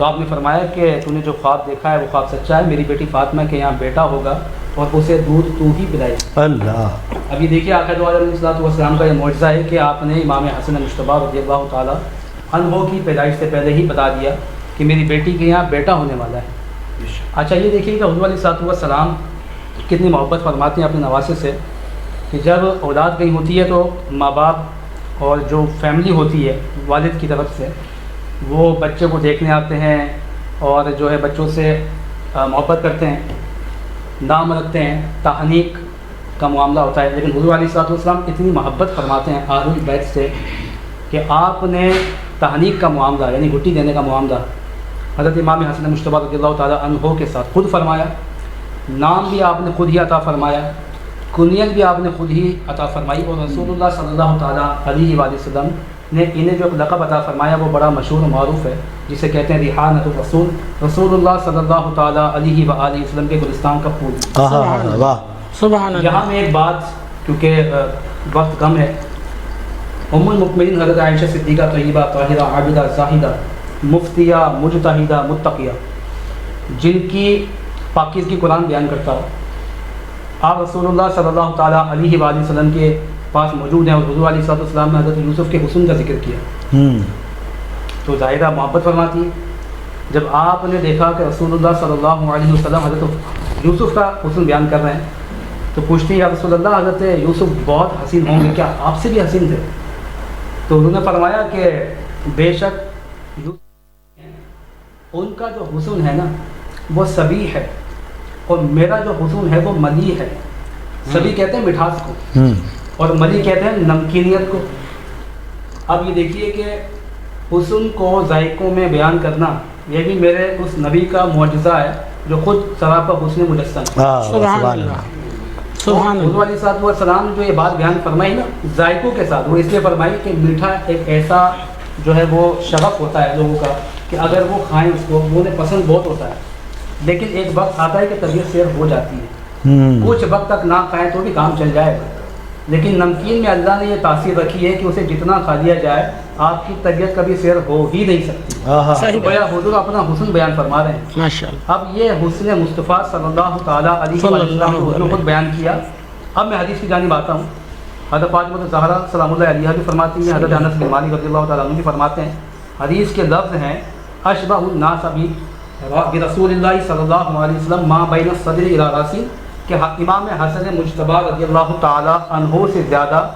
تو آپ نے فرمایا کہ تو نے جو خواب دیکھا ہے وہ خواب سچا ہے، میری بیٹی فاطمہ کے یہاں بیٹا ہوگا اور اسے دودھ تو ہی پلائے۔ اللہ، اب یہ دیکھیے آقا دو علیہ الصلوۃ والسلام کا یہ معجزہ ہے کہ آپ نے امام حسن مجتبیٰ رضی اللہ تعالیٰ عنہ کی پیدائش سے پہلے ہی بتا دیا کہ میری بیٹی کے یہاں بیٹا ہونے والا ہے۔ اچھا یہ دیکھیے کہ حضور علیہ الصلوۃ والسلام کتنی محبت فرماتے ہیں اپنے نواسے سے، کہ جب اولاد کہیں ہوتی ہے تو ماں باپ اور جو فیملی ہوتی ہے والد کی طرف سے وہ بچے کو دیکھنے آتے ہیں اور جو ہے بچوں سے محبت کرتے ہیں، نام رکھتے ہیں، تحنیک کا معاملہ ہوتا ہے۔ لیکن حضور علیہ الصلوۃ والسلام اتنی محبت فرماتے ہیں اہل بیت سے کہ آپ نے تحنیک کا معاملہ یعنی گھٹی دینے کا معاملہ حضرت امام حسن مجتبیٰ رضی اللہ تعالیٰ عنہ کے ساتھ خود فرمایا، نام بھی آپ نے خود ہی عطا فرمایا، کنیت بھی آپ نے خود ہی عطا فرمائی، اور رسول اللہ صلی اللہ تعالیٰ علیہ وآلہ وسلم نے انہیں جو لقب عطا فرمایا وہ بڑا مشہور و معروف ہے، جسے کہتے ہیں ریحانۃ الرسول، رسول اللہ صلی اللہ تعالیٰ علیہ وآلہ وسلم کے گلستان کا پھول۔ سبحان اللہ۔ یہاں میں ایک بات، کیونکہ وقت کم ہے، ام المؤمنین حضرت عائشہ صدیقہ طیبہ طاہرہ عابدہ زاہدہ مفتیہ مجتہدہ متقیہ، جن کی پاکیزگی قرآن بیان کرتا ہو، آپ رسول اللہ صلی اللہ تعالیٰ علیہ وآلہ وسلم کے پاس موجود ہیں اور حضور علیہ الصلوۃ والسلام نے حضرت یوسف کے حسن کا ذکر کیا تو ظاہرہ محبت فرماتی ہے۔ جب آپ نے دیکھا کہ رسول اللہ صلی اللہ علیہ وسلم حضرت یوسف کا حسن بیان کر رہے ہیں تو پوچھتی ہیں یا رسول اللہ حضرت یوسف بہت حسین ہوں گے، کیا آپ سے بھی حسین تھے؟ تو انہوں نے فرمایا کہ بے شک ان کا جو حسن ہے نا وہ سبی ہے اور میرا جو حسن ہے وہ ملی ہے۔ سبی کہتے ہیں مٹھاس کو اور ملی کہتے ہیں نمکینیت کو۔ اب یہ دیکھیے کہ حسن کو ذائقوں میں بیان کرنا یہ بھی میرے اس نبی کا معجزہ ہے جو خود سراپا حسن مجسم ہے۔ سبحان اللہ، سبحان اللہ۔ حضور علیہ الصلوۃ والسلام نے جو یہ بات بیان فرمائی نا ذائقوں کے ساتھ، وہ اس لیے فرمائی کہ میٹھا ایک ایسا جو ہے وہ شغف ہوتا ہے لوگوں کا کہ اگر وہ کھائیں اس کو وہ انہیں پسند بہت ہوتا ہے، لیکن ایک وقت آتا ہے کہ طبیعت سیر ہو جاتی ہے، کچھ وقت تک نہ کھائیں تو بھی کام چل جائے گا، لیکن نمکین میں اللہ نے یہ تاثیر رکھی ہے کہ اسے جتنا کھا لیا جائے آپ کی طبیعت کبھی سیر ہو ہی نہیں سکتی۔ گویا حضور اپنا حسن بیان فرما رہے ہیں۔ ماشاءاللہ۔ اب یہ حسن مصطفیٰ صلی اللہ تعالیٰ علیہ وسلم کو حضور خود بیان کیا۔ اب میں حدیث کی جانب آتا ہوں۔ حضرت فاطمہ زہرا سلام اللہ علیہا بھی فرماتی ہیں، حضرت انس بن مالک رضی اللہ تعالیٰ عنہ بھی فرماتے ہیں، حدیث کے لفظ ہیں اشبہ الناس برسول اللہ صلی اللہ علیہ وسلم ما بین الصدر الی راسی، کہ امام حسن مجتبیٰ رضی اللہ تعالیٰ عنہ سے زیادہ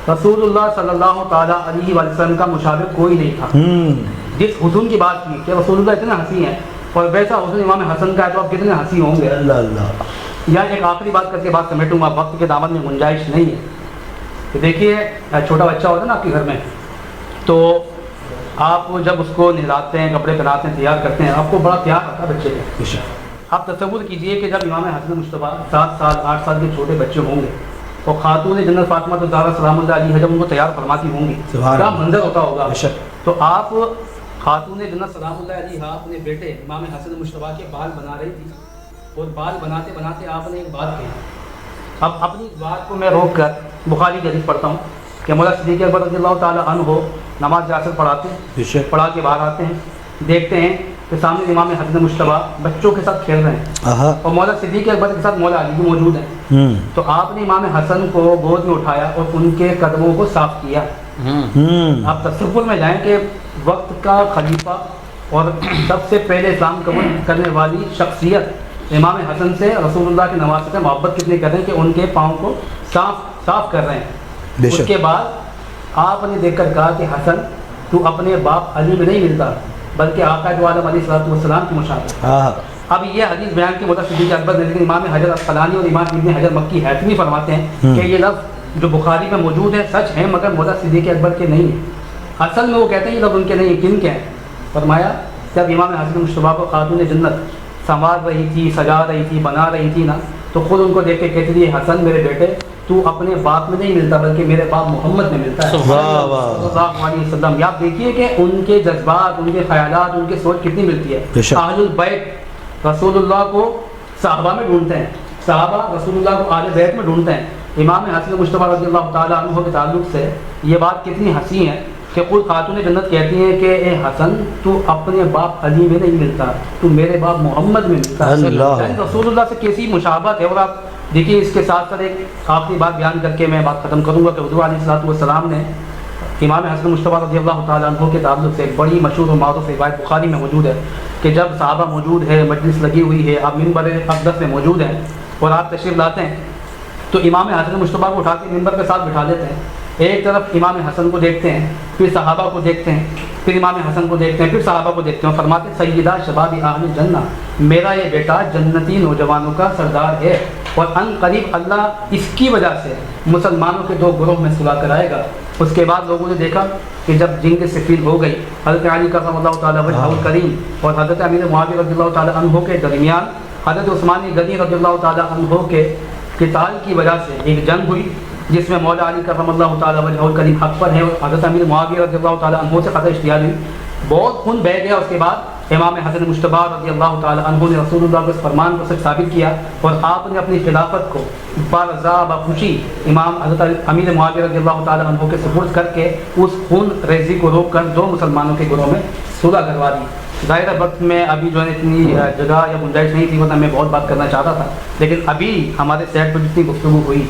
رسول اللہ صلی اللہ تعالیٰ علیہ وسلم کا مشابہ کوئی نہیں تھا۔ جس حسن کی بات کی کہ رسول اللہ اتنے ہنسی ہیں اور ویسا حسن امام حسن کا ہے تو آپ کتنے ہنسی ہوں گے۔ یا ایک آخری بات کر کے بات سمیٹوں گا، وقت کے دامن میں گنجائش نہیں ہے۔ تو دیکھیے چھوٹا بچہ ہوتا ہے نا آپ کے گھر میں، تو آپ جب اس کو نہلاتے ہیں، کپڑے پہناتے ہیں، تیار کرتے ہیں، آپ کو بڑا پیار آتا ہے بچے کا۔ آپ تصور کیجئے کہ جب امام حسن مجتبیٰ 7 سال 8 سال کے چھوٹے بچے ہوں گے اور خاتون جنت فاطمہ الزہرا سلام اللہ علیہا جب ان کو تیار فرماتی ہوں گی کیا منظر ہوتا ہوگا۔ تو آپ خاتون جنت سلام اللہ علیہا اپنے بیٹے امام حسن مجتبیٰ کے بال بنا رہی تھی اور بال بناتے بناتے آپ نے ایک بات کہی۔ اب اپنی اس بات کو میں روک کر بخاری کی حدیث پڑھتا ہوں کہ مولا صدیق اکبر رضی اللہ تعالیٰ عنہ نماز جاسر پڑھاتے ہیں، پڑھا کے باہر آتے ہیں، دیکھتے ہیں کہ سامنے امام حسن مجتبیٰ بچوں کے ساتھ کھیل رہے ہیں اور مولا صدیق اکبر کے ساتھ مولا علی بھی موجود ہیں۔ تو آپ نے امام حسن کو گود میں اٹھایا اور ان کے قدموں کو صاف کیا۔ آپ تصور میں جائیں کہ وقت کا خلیفہ اور سب سے پہلے اسلام قبول کرنے والی شخصیت امام حسن سے رسول اللہ کے نواسے سے محبت کتنی کر رہے ہیں کہ ان کے پاؤں کو صاف کر رہے ہیں۔ اس کے بعد آپ نے دیکھ کر کہا کہ حسن تو اپنے باپ علی میں نہیں ملتا بلکہ آقا دو عالم علیہ الصلوۃ والسلام کی مشابہ۔ اب یہ حدیث بیان کی مولا صدیق اکبر نے، لیکن امام حجر عسقلانی اور امام ابن حجر مکی حیثمی فرماتے ہیں کہ یہ لفظ جو بخاری میں موجود ہے سچ ہے مگر مولا صدیق اکبر کے نہیں ہیں۔ اصل میں وہ کہتے ہیں یہ لفظ ان کے نہیں ہیں، کن کے ہیں؟ فرمایا جب امام حسن مجتبیٰ کو خاتون جنت سنوار رہی تھی، سجا رہی تھی، بنا رہی تھی نا، تو خود ان کو دیکھ کے کہتی تھی حسن میرے بیٹے تو اپنے باپ میں نہیں ملتا بلکہ میرے باپ محمد میں ملتا ہے صلی اللہ علیہ وسلم۔ یا آپ دیکھیے کہ ان کے جذبات، ان کے خیالات، ان کی سوچ کتنی ملتی ہے۔ اہل البیت رسول اللہ کو صحابہ میں ڈھونڈتے ہیں، صحابہ رسول اللہ کو اہل بیت میں ڈھونڈتے ہیں۔ امام حسن مجتبیٰ رضی اللہ تعالیٰ عنہ کے تعلق سے یہ بات کتنی ہنسی ہے کہ خود خاتون جنت کہتی ہیں کہ اے حسن تو اپنے باپ علی میں نہیں ملتا، تو میرے باپ محمد میں ملتا ہے. یعنی رسول اللہ سے کیسی مشابہت ہے. اور آپ دیکھیے اس کے ساتھ ساتھ ایک آخری بات بیان کر کے میں بات ختم کروں گا کہ حضور علیہ والسلام نے امام حسن مصطفیٰ رضی اللہ تعالیٰ عنہ کے تعلق سے ایک بڑی مشہور و معروف روایت بخاری میں موجود ہے کہ جب صحابہ موجود ہے، مجلس لگی ہوئی ہے، آپ منبر اقدس میں موجود ہیں اور آپ تشریف لاتے ہیں تو امام حسن مصطفیٰ کو اٹھا کے منبر کے ساتھ بٹھا لیتے ہیں. ایک طرف امام حسن کو دیکھتے ہیں، پھر صحابہ کو دیکھتے ہیں، پھر امام حسن کو دیکھتے ہیں، پھر صحابہ کو دیکھتے ہیں. فرماتے ہیں سیدہ شباب اہل جنہ، میرا یہ بیٹا جنتی نوجوانوں کا سردار ہے اور ان قریب اللہ اس کی وجہ سے مسلمانوں کے 2 گروہ میں صلح کرائے گا. اس کے بعد لوگوں نے دیکھا کہ جب جنگ صفین ہو گئی، حضرت علی کرم اللہ تعالیٰ وجہہ الکریم اور حضرت امیر معاویہ رضی اللہ تعالیٰ عنہ کے درمیان حضرت عثمان غنی رضی اللہ تعالیٰ عنہ کے قتال کی وجہ سے ایک جنگ ہوئی جس میں مولا علی کرم اللہ تعالیٰ وجہہ الکریم حق پر ہے اور حضرت امیر معاویہ رضی اللہ تعالیٰ عنہ سے قطع اشتعال ہوئی، بہت خون بہہ گیا. اس کے بعد امام حسن مجتبیٰ رضی اللہ تعالیٰ عنہ نے رسول اللہ کے اس فرمان کو سچ ثابت کیا اور آپ نے اپنی خلافت کو برضا بخوشی امام حضرت امیر معاویہ رضی اللہ تعالیٰ عنہ کے سپرد کر کے اس خون ریزی کو روک کر 2 مسلمانوں کے گروہ میں صلح کروا دی. ظاہر وقت میں ابھی جو ہے اتنی جگہ یا گنجائش نہیں تھی ورنہ میں بہت بات کرنا چاہتا تھا، لیکن ابھی ہمارے سیٹ پر جتنی گفتگو ہوئی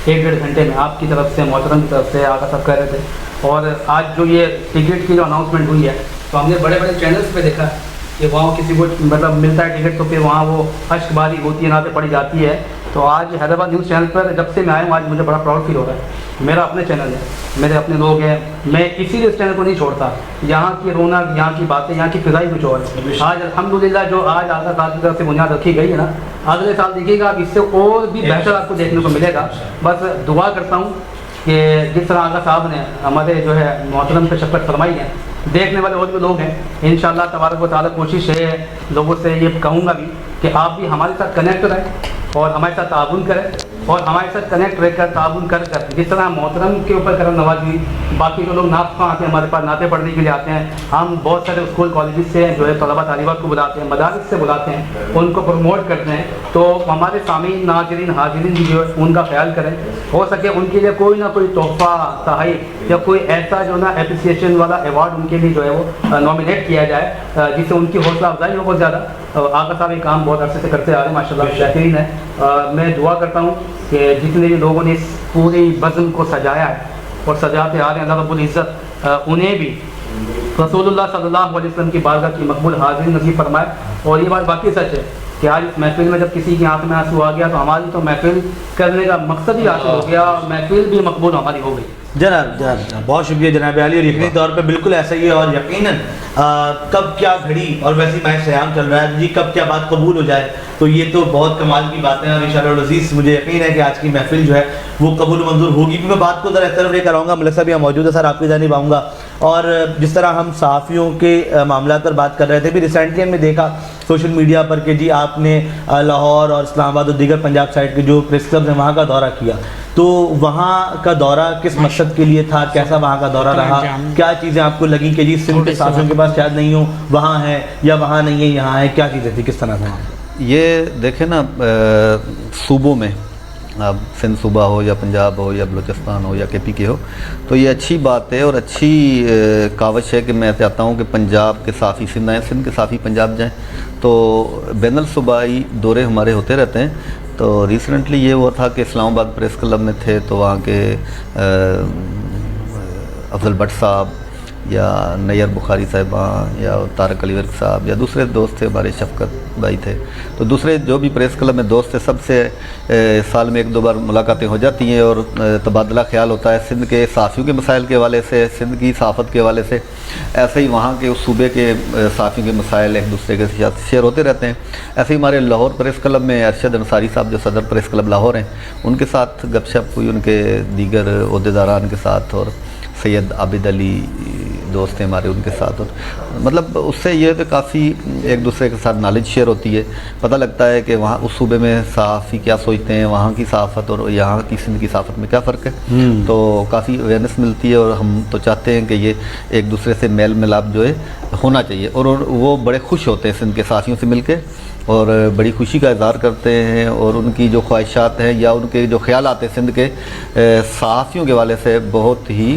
1-1.5 گھنٹے میں آپ کی طرف سے محترم کی طرف سے آقا صاحب کہہ رہے تھے، اور آج جو یہ ٹکٹ کی جو اناؤنسمنٹ ہوئی ہے تو ہم نے بڑے بڑے چینلز پہ دیکھا کہ وہاں کسی کو مطلب ملتا ہے ٹکٹ تو پھر وہاں وہ اشک باری ہوتی ہے، نعتیں پڑھی جاتی ہے. تو آج حیدرآباد نیوز چینل پر جب سے میں آیا ہوں آج مجھے بڑا پراؤڈ فیل ہو رہا ہے. میرا اپنے چینل ہے، میرے اپنے لوگ ہیں، میں اسی لیے اس چینل کو نہیں چھوڑتا. یہاں کی رونق، یہاں کی باتیں، یہاں کی فضائی کچھ اور ہے. آج الحمدللہ جو آج آقا صاحب کی طرف سے بنیاد رکھی گئی ہے نا، اگلے سال دیکھیے گا آپ اس سے اور بھی بہتر آپ کو دیکھنے کو ملے گا. بس دعا کرتا ہوں کہ جس طرح آقا صاحب نے ہمارے جو ہے محترم پہ شفقت فرمائی ہے، دیکھنے والے اور بھی لوگ ہیں. انشاءاللہ تبارک و تعالیٰ کوشش ہے لوگوں سے یہ کہوں گا بھی کہ آپ بھی ہمارے ساتھ کنیکٹ رہیں اور ہمارے ساتھ تعاون کریں اور ہمارے ساتھ کنیکٹ رہ کر تعاون کر جس طرح محترم کے اوپر کرم نوازی ہوئی. باقی جو لوگ نعت خواں آتے ہیں ہمارے پاس نعتیں پڑھنے کے لیے آتے ہیں، ہم بہت سارے اسکول کالجز سے جو ہے طلبہ طالبات کو بلاتے ہیں، مدارس سے بلاتے ہیں، ان کو پروموٹ کرتے ہیں. تو ہمارے سامعین، ناظرین، حاضرین بھی جو ہے ان کا خیال کریں، ہو سکے ان کے لیے کوئی نہ کوئی تحفہ، تحائف یا کوئی ایسا جو نا اپریسیشن والا ایوارڈ ان کے لیے جو ہے وہ نامینیٹ کیا جائے جس سے ان کی حوصلہ افزائی ہو بہت زیادہ. آقا صاحب یہ کام بہت عرصے سے کرتے آ رہے ہیں، ماشاءاللہ بہترین ہے. میں دعا کرتا ہوں کہ جتنے بھی لوگوں نے اس پوری بزم کو سجایا ہے اور سجاتے آ رہے ہیں، اللہ رب العزت انہیں بھی رسول اللہ صلی اللہ علیہ وسلم کی بارگاہ کی مقبول حاضری نصیب فرمائے. اور یہ بات باقی سچ ہے کہ آج اس محفل میں جب کسی کی آنکھ میں آنسو آ گیا تو ہماری تو محفل کرنے کا مقصد ہی حاصل ہو گیا، محفل بھی مقبول ہماری ہو گئی. جناب بہت شکریہ جناب علی، اور یقینی طور پہ بالکل ایسا ہی ہے. اور یقیناً کب کیا گھڑی اور ویسے ماہ سیام چل رہا ہے جی، کب کیا بات قبول ہو جائے تو یہ تو بہت کمال کی باتیں ہیں. اور انشاءاللہ العزیز مجھے یقین ہے کہ آج کی محفل جو ہے وہ قبول منظور ہوگی. میں بات کو ذرا اس طرف لے کر آؤں گا، ملک صاحب یہاں موجود ہے، سر آپ کی جانب آؤں گا. اور جس طرح ہم صحافیوں کے معاملات پر بات کر رہے تھے، بھی ریسنٹلی ہم نے دیکھا سوشل میڈیا پر کہ جی آپ نے لاہور اور اسلام آباد اور دیگر پنجاب سائڈ کے جو پریس کلبز ہیں وہاں کا دورہ کیا. تو وہاں کا دورہ کس مقصد کے لیے تھا، کیسا وہاں کا دورہ رہا، کیا چیزیں آپ کو لگیں کہ جی سندھ کے صحافیوں کے پاس شاید نہیں ہو، وہاں ہے یا وہاں نہیں ہے یہاں ہے، کیا چیزیں تھی، کس طرح سے؟ یہ دیکھیں نا، صوبوں میں اب سندھ صوبہ ہو یا پنجاب ہو یا بلوچستان ہو یا کے پی کے ہو، تو یہ اچھی بات ہے اور اچھی کاوش ہے کہ میں چاہتا ہوں کہ پنجاب کے صحافی سندھ آئیں، سندھ کے صحافی پنجاب جائیں. تو بین الصوبائی دورے ہمارے ہوتے رہتے ہیں. تو ریسنٹلی یہ ہوا تھا کہ اسلام آباد پریس کلب میں تھے تو وہاں کے افضل بٹ صاحب یا نیئر بخاری صاحبان یا طارق علی ورک صاحب یا دوسرے دوست تھے، ہمارے شفقت بھائی تھے. تو دوسرے جو بھی پریس کلب میں دوست تھے سب سے سال میں 1-2 بار ملاقاتیں ہو جاتی ہیں اور تبادلہ خیال ہوتا ہے سندھ کے صحافیوں کے مسائل کے حوالے سے، سندھ کی صحافت کے حوالے سے. ایسے ہی وہاں کے اس صوبے کے صحافیوں کے مسائل ایک دوسرے کے ساتھ شیئر ہوتے رہتے ہیں. ایسے ہی ہمارے لاہور پریس کلب میں ارشد انصاری صاحب جو صدر پریس کلب لاہور ہیں، ان کے ساتھ گپ شپ ہوئی، ان کے دیگر عہدیداران کے ساتھ، اور سید عابد علی دوست ہیں ہمارے ان کے ساتھ. اور مطلب اس سے یہ کہ کافی ایک دوسرے کے ساتھ نالج شیئر ہوتی ہے، پتہ لگتا ہے کہ وہاں اس صوبے میں صحافی کیا سوچتے ہیں، وہاں کی صحافت اور یہاں کی سندھ کی صحافت میں کیا فرق ہے. تو کافی اویئرنیس ملتی ہے اور ہم تو چاہتے ہیں کہ یہ ایک دوسرے سے میل ملاپ جو ہے ہونا چاہیے. اور وہ بڑے خوش ہوتے ہیں سندھ کے صحافیوں سے مل کے اور بڑی خوشی کا اظہار کرتے ہیں، اور ان کی جو خواہشات ہیں یا ان کے جو خیالات ہیں سندھ کے صحافیوں کے حوالے سے بہت ہی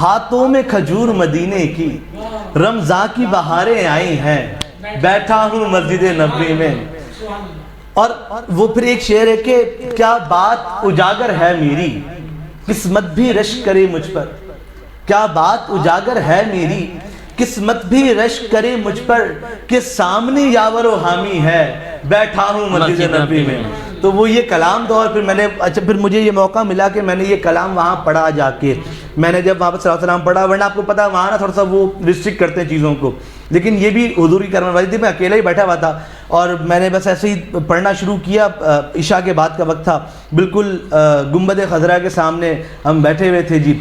ہاتھوں میں کھجور مدینے کی، رمضان کی بہاریں آئی ہیں، بیٹھا ہوں مسجد نبوی میں. اور وہ پھر ایک شعر ہے کہ کیا بات اجاگر ہے میری، قسمت بھی رشک کرے مجھ پر. کیا بات اجاگر ہے میری، قسمت بھی رشک کرے مجھ پر، کہ سامنے یاور و حامی ہے، بیٹھا ہوں مسجد نبوی میں. تو وہ یہ کلام دو، اور پھر میں نے پھر مجھے یہ موقع ملا کہ میں نے یہ کلام وہاں پڑھا جا کے. میں نے جب وہاں پر صلی اللہ علیہ وسلم پڑھا، ورنہ آپ کو پتا وہاں نا تھوڑا سا وہ ریسٹرکٹ کرتے ہیں چیزوں کو، لیکن یہ بھی حضور کی کرم والی تھی. میں اکیلا ہی بیٹھا ہوا تھا اور میں نے بس ایسے ہی پڑھنا شروع کیا. عشاء کے بعد کا وقت تھا، بالکل گنبد خضرا کے سامنے ہم بیٹھے ہوئے تھے جی.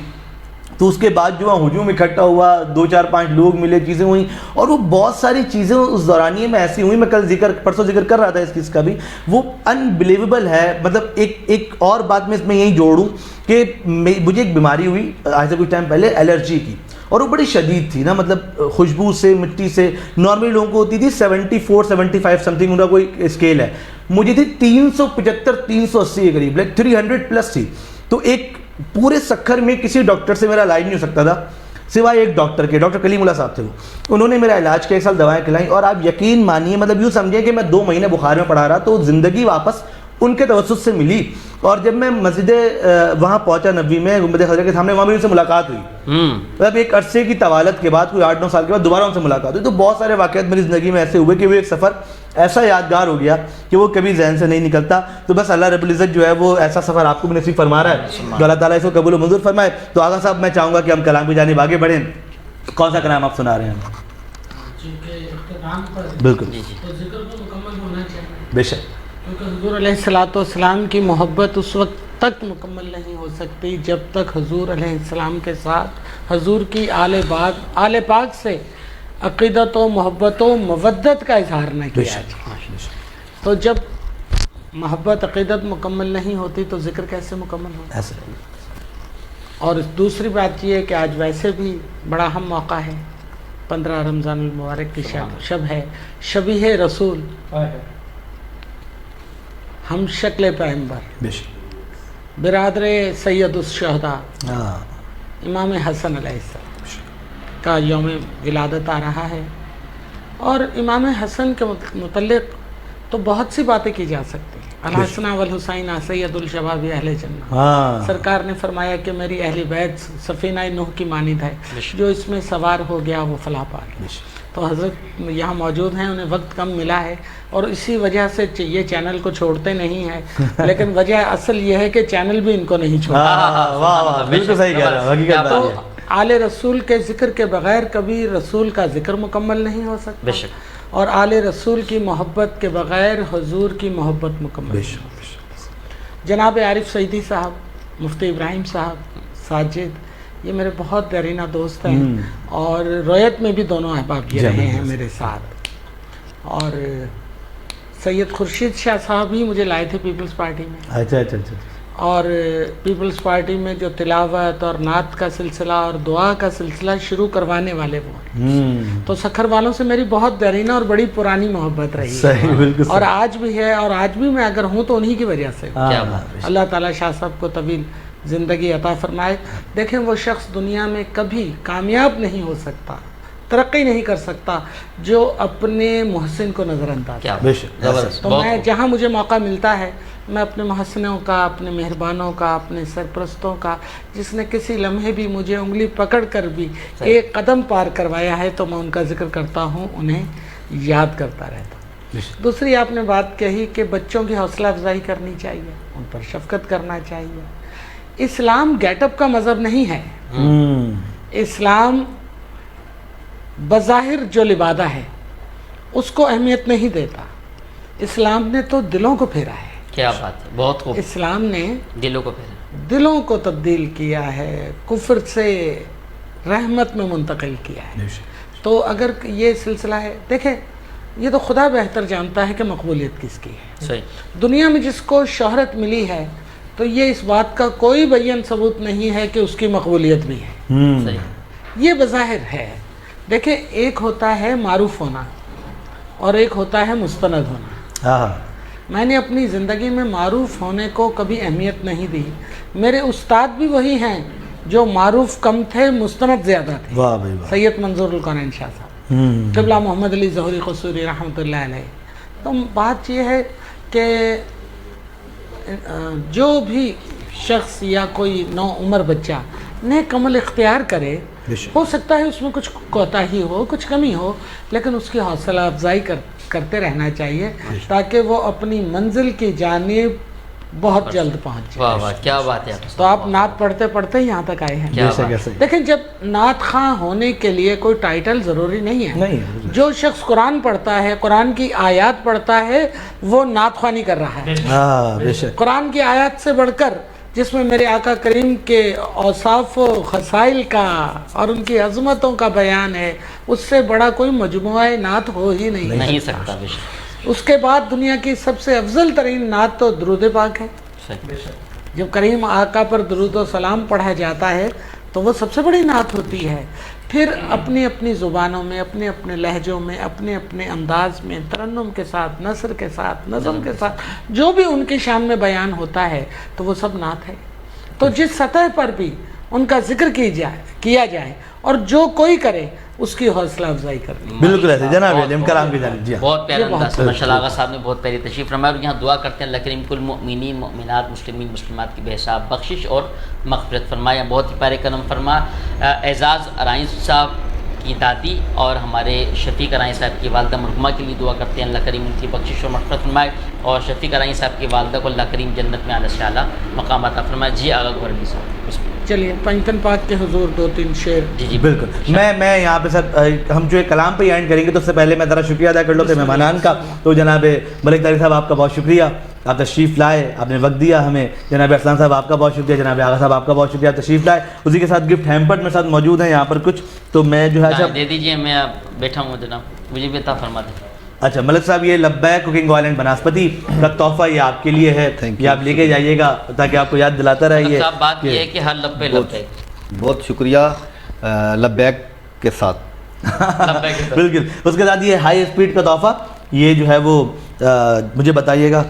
تو اس کے بعد جو ہجوم اکٹھا ہوا، 2-4-5 لوگ ملے، چیزیں ہوئیں، اور وہ بہت ساری چیزیں اس دورانیے میں ایسی ہوئیں. میں کل پرسوں ذکر کر رہا تھا اس چیز کا بھی، وہ انبلیویبل ہے. مطلب ایک اور بات میں اس میں یہی جوڑوں کہ مجھے ایک بیماری ہوئی آج سے کچھ ٹائم پہلے، الرجی کی، اور وہ بڑی شدید تھی نا. مطلب خوشبو سے، مٹی سے. نارملی لوگوں کو ہوتی تھی 74-75 سم تھنگ، ان کا کوئی اسکیل ہے. مجھے تھی 375-380 کے قریب، لائک 300+ تھی. تو ایک پورے سکھر میں کسی ڈاکٹر سے میرا علاج نہیں ہو سکتا تھا سوائے ایک ڈاکٹر کے، ڈاکٹر کلیم اللہ صاحب تھے. وہ انہوں نے میرا علاج کیا، 1 سال دوائیں کھلائیں، اور آپ یقین مانیے، مطلب یوں سمجھیں کہ میں 2 مہینے بخار میں پڑا رہا. تو زندگی واپس ان کے توسط سے ملی. اور جب میں مسجد وہاں پہنچا نبوی میں، گنبد خضرا کے سامنے، وہاں میری ان سے ملاقات ہوئی. مطلب ایک عرصے کی طوالت کے بعد، کوئی 8-9 سال کے بعد دوبارہ ان سے ملاقات ہوئی. تو بہت سارے واقعات میری زندگی میں ایسے ہوئے کہ وہ ایک سفر ایسا یادگار ہو گیا کہ وہ کبھی ذہن سے نہیں نکلتا. تو بس اللہ رب العزت جو ہے وہ ایسا سفر آپ کو بھی نصیب فرما رہا ہے، تو اللہ تعالیٰ اس کو قبول و منظور فرمائے. تو آغا صاحب میں چاہوں گا کہ ہم کلام کی جانب آگے بڑھیں. کون سا کلام آپ سنا رہے ہیں؟ بالکل، بے شک. کیونکہ حضور علیہ الصلوۃ والسلام کی محبت اس وقت تک مکمل نہیں ہو سکتی جب تک حضور علیہ السلام کے ساتھ حضور کی آل پاک سے عقیدت و محبت و مودت کا اظہار نہ کیا جائے. تو جب محبت عقیدت مکمل نہیں ہوتی تو ذکر کیسے مکمل ہوتا؟ اور دوسری بات یہ ہے کہ آج ویسے بھی بڑا اہم موقع ہے، 15 رمضان المبارک کی شب ہے، شبیہ رسول، ہم شکل پیغمبر، برادر سید الشہداء امام حسن علیہ السلام کا یوم ولادت آ رہا ہے. اور امام حسن کے متعلق تو بہت سی باتیں کی جا سکتی ہیں. الحسن والحسین سید الشباب اہل جنہ. سرکار نے فرمایا کہ میری اہل بیت سفینہ نوح کی مانند ہے، جو اس میں سوار ہو گیا وہ فلاح پا گیا. تو حضرت یہاں موجود ہیں، انہیں وقت کم ملا ہے اور اسی وجہ سے یہ چینل کو چھوڑتے نہیں ہیں. لیکن وجہ اصل یہ ہے کہ چینل بھی ان کو نہیں چھوڑتا. بالکل صحیح کہہ رہا ہے. تو آل رسول کے ذکر کے بغیر کبھی رسول کا ذکر مکمل نہیں ہو سکتا، اور آل رسول کی محبت کے بغیر حضور کی محبت مکمل نہیں ہو سکتی. جناب عارف سعیدی صاحب، مفتی ابراہیم صاحب ساجد، یہ میرے بہت دیرینہ دوست ہیں، اور رویت میں بھی دونوں احباب یہ رہے ہیں میرے ساتھ. اور سید خورشید شاہ صاحب ہی مجھے لائے تھے پیپلز پارٹی میں. اچھا. اور پیپلز پارٹی میں جو تلاوت اور نعت کا سلسلہ اور دعا کا سلسلہ شروع کروانے والے وہ. تو سکھر والوں سے میری بہت دیرینہ اور بڑی پرانی محبت رہی ہے، اور آج بھی ہے، اور آج بھی میں اگر ہوں تو انہی کی وجہ سے. اللہ تعالیٰ شاہ صاحب کو طویل زندگی عطا فرمائے. دیکھیں وہ شخص دنیا میں کبھی کامیاب نہیں ہو سکتا، ترقی نہیں کر سکتا جو اپنے محسن کو نظر انداز کرے. تو میں جہاں مجھے موقع ملتا ہے میں اپنے محسنوں کا، اپنے مہربانوں کا، اپنے سرپرستوں کا، جس نے کسی لمحے بھی مجھے انگلی پکڑ کر بھی ایک قدم پار کروایا ہے، تو میں ان کا ذکر کرتا ہوں، انہیں یاد کرتا رہتا ہوں. دوسری آپ نے بات کہی کہ بچوں کی حوصلہ افزائی کرنی چاہیے، ان پر شفقت کرنا چاہیے. اسلام گیٹ اپ کا مذہب نہیں ہے. اسلام بظاہر جو لبادہ ہے اس کو اہمیت نہیں دیتا. اسلام نے تو دلوں کو پھیرا ہے. کیا بات ہے، بہت خوب. اسلام نے دلوں کو پھیرا، دلوں کو تبدیل کیا ہے، کفر سے رحمت میں منتقل کیا ہے. تو اگر یہ سلسلہ ہے، دیکھیں یہ تو خدا بہتر جانتا ہے کہ مقبولیت کس کی ہے. صحیح. دنیا میں جس کو شہرت ملی ہے تو یہ اس بات کا کوئی بیان ثبوت نہیں ہے کہ اس کی مقبولیت بھی ہے. صحیح. یہ بظاہر ہے. دیکھیں ایک ہوتا ہے معروف ہونا اور ایک ہوتا ہے مستند ہونا. میں نے اپنی زندگی میں معروف ہونے کو کبھی اہمیت نہیں دی. میرے استاد بھی وہی ہیں جو معروف کم تھے مستند زیادہ تھے. واہ بھائی واہ. سید منظور الکونین شاہ صاحب، قبلہ محمد علی ظہوری قصوری رحمۃ اللہ علیہ. تو بات یہ ہے کہ جو بھی شخص یا کوئی نو عمر بچہ نیک عمل اختیار کرے، ہو سکتا ہے اس میں کچھ کوتاہی ہو، کچھ کمی ہو، لیکن اس کی حوصلہ افزائی کرتے رہنا چاہیے تاکہ وہ اپنی منزل کی جانب بہت جلد پہنچ جائے. واہ واہ کیا بات ہے. تو آپ نعت پڑھتے پڑھتے یہاں تک آئے ہیں. لیکن جب نعت خواں ہونے کے لیے کوئی ٹائٹل ضروری نہیں ہے. جو شخص قرآن پڑھتا ہے، قرآن کی آیات پڑھتا ہے، وہ نعت خوانی کر رہا ہے. قرآن کی آیات سے بڑھ کر جس میں میرے آقا کریم کے اوصاف و خصائل کا اور ان کی عظمتوں کا بیان ہے، اس سے بڑا کوئی مجموعہ نعت ہو ہی نہیں سکتا. اس کے بعد دنیا کی سب سے افضل ترین نعت تو درود پاک ہے. جب کریم آقا پر درود و سلام پڑھا جاتا ہے تو وہ سب سے بڑی نعت ہوتی ہے. پھر اپنی اپنی زبانوں میں، اپنے اپنے لہجوں میں، اپنے اپنے انداز میں، ترنم کے ساتھ، نثر کے ساتھ، نظم کے ساتھ جو بھی ان کی شان میں بیان ہوتا ہے تو وہ سب نعت ہے. تو جس سطح پر بھی ان کا ذکر کیا جائے اور جو کوئی کرے اس کی حوصلہ افزائی کرنی. بالکل ایسے جناب علم کلام کی جانب. جی بہت پیارا انداز سے ماشاء اللہ آغا صاحب نے بہت پیاری تشریف فرمایا. اور یہاں دعا کرتے ہیں اللہ کریم کل مؤمنین مؤمنات مسلمین مسلمات کی بے حساب بخشش اور مغفرت فرمایا. بہت ہی پیارے کرم فرما. اعزاز ارائیں صاحب کی دادی اور ہمارے شفیق ارائیں صاحب کی والدہ مرحومہ کے لیے دعا کرتے ہیں اللہ کریم ان کی بخشش اور مغفرت فرمائے. اور شفیق ارائیں صاحب کی والدہ کو اللہ کریم جنت میں اعلیٰ سے اعلیٰ مقام عطا فرمائے. جی آغا گورنی صاحب چلیے پنجتن پاک کے حضور دو تین شعر. جی بالکل. میں یہاں پہ سر ہم جو کلام پہ اینڈ کریں گے تو اس سے پہلے میں ذرا شکریہ ادا کر لوں کہ مہمانان کا. تو جناب ملک طارق صاحب آپ کا بہت شکریہ، آپ تشریف لائے، آپ نے وقت دیا ہمیں. جناب ارسلان صاحب آپ کا بہت شکریہ، جناب آغا صاحب آپ کا بہت شکریہ، تشریف لائے. اسی کے ساتھ گفٹ ہیمپر میرے ساتھ موجود ہیں یہاں پر کچھ، تو میں جو ہے دے دیجئے. میں بیٹھا ہوں جناب، مجھے بھی عطا فرما دیں. اچھا ملک صاحب یہ لبیک کوکنگ آئل اینڈ بناسپتی کا تحفہ یہ آپ کے لیے ہے، یہ آپ لے کے جائیے گا تاکہ آپ کو یاد دلاتا رہے. یہ بات یہ ہے کہ ہر لب پہ لبیک. بہت شکریہ. لبیک کے ساتھ بالکل. اس کے ساتھ یہ ہائی اسپیڈ کا تحفہ یہ جو ہے وہ مجھے بتائیے گا.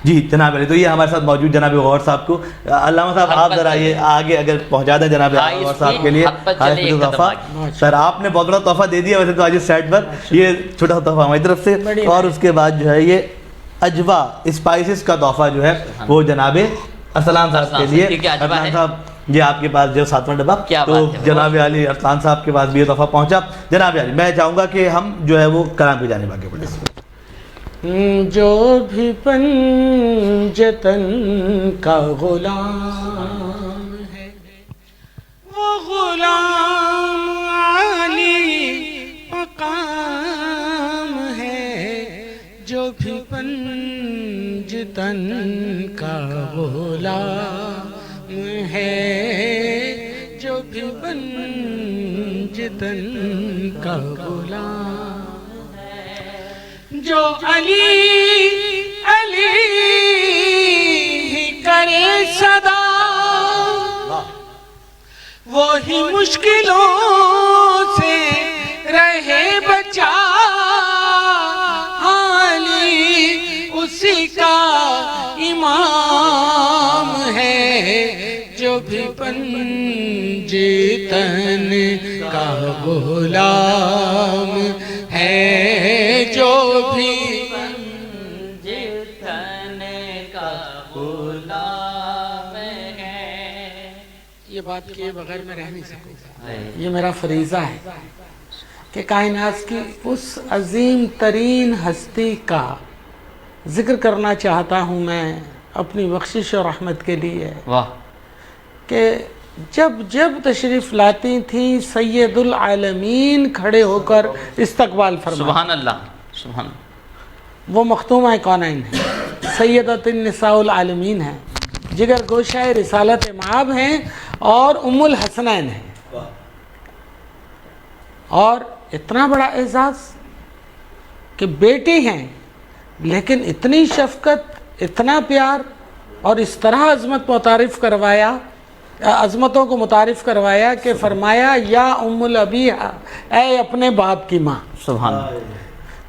جی جناب علی. تو یہ ہمارے ساتھ موجود جناب غور صاحب کو. علامہ صاحب آپ ذرا یہ آگے اگر پہنچا دیں جناب غور صاحب کے لیے ہائی اسپیڈ کا تحفہ. سر آپ نے بہت بڑا تحفہ دے دیا ویسے تو آج اس سائٹ پر. یہ چھوٹا تحفہ ہماری طرف سے. اور اس کے بعد جو ہے یہ اجوا اسپائسز کا تحفہ جو ہے وہ جناب ارسلان صاحب کے لیے. ارسلان صاحب یہ آپ کے پاس جو 7واں ڈبہ تو جناب علی ارسلان صاحب کے پاس بھی یہ تحفہ پہنچا. جناب علی میں چاہوں گا کہ ہم جو ہے وہ کلام کی جانب آگے بڑھیں. جو بھی پنجتن کا غلام ہے وہ غلام علی مقام ہے. جو بھی پنجتن کا غلام ہے، جو بھی پنجتن کا غلام، جو علی علی ہی کرے صدا وہی مشکلوں سے رہے بچا. علی اسی کا امام ہے. جو بھی پنجتن کا غلام ہے، جو بھی پنجتن کا غلام ہے. یہ بات کیے بغیر میں رہ نہیں سکوں. یہ میرا فریضہ ہے کہ کائنات کی اس عظیم ترین ہستی کا ذکر کرنا چاہتا ہوں میں اپنی بخشش اور رحمت کے لیے. واہ. کہ جب تشریف لاتی تھیں سید العالمین کھڑے ہو کر استقبال فرماتے. سبحان اللہ سبحان. وہ مختومہ کونین ہیں، سیدۃ النساء العالمین ہیں، جگر گوشہ رسالت مآب ہیں اور ام الحسنین ہیں. اور اتنا بڑا اعزاز کہ بیٹی ہیں لیکن اتنی شفقت، اتنا پیار اور اس طرح عظمتوں کو متعارف کروایا کہ فرمایا یا ام الابی، اے اپنے باپ کی ماں. سبحان اللہ.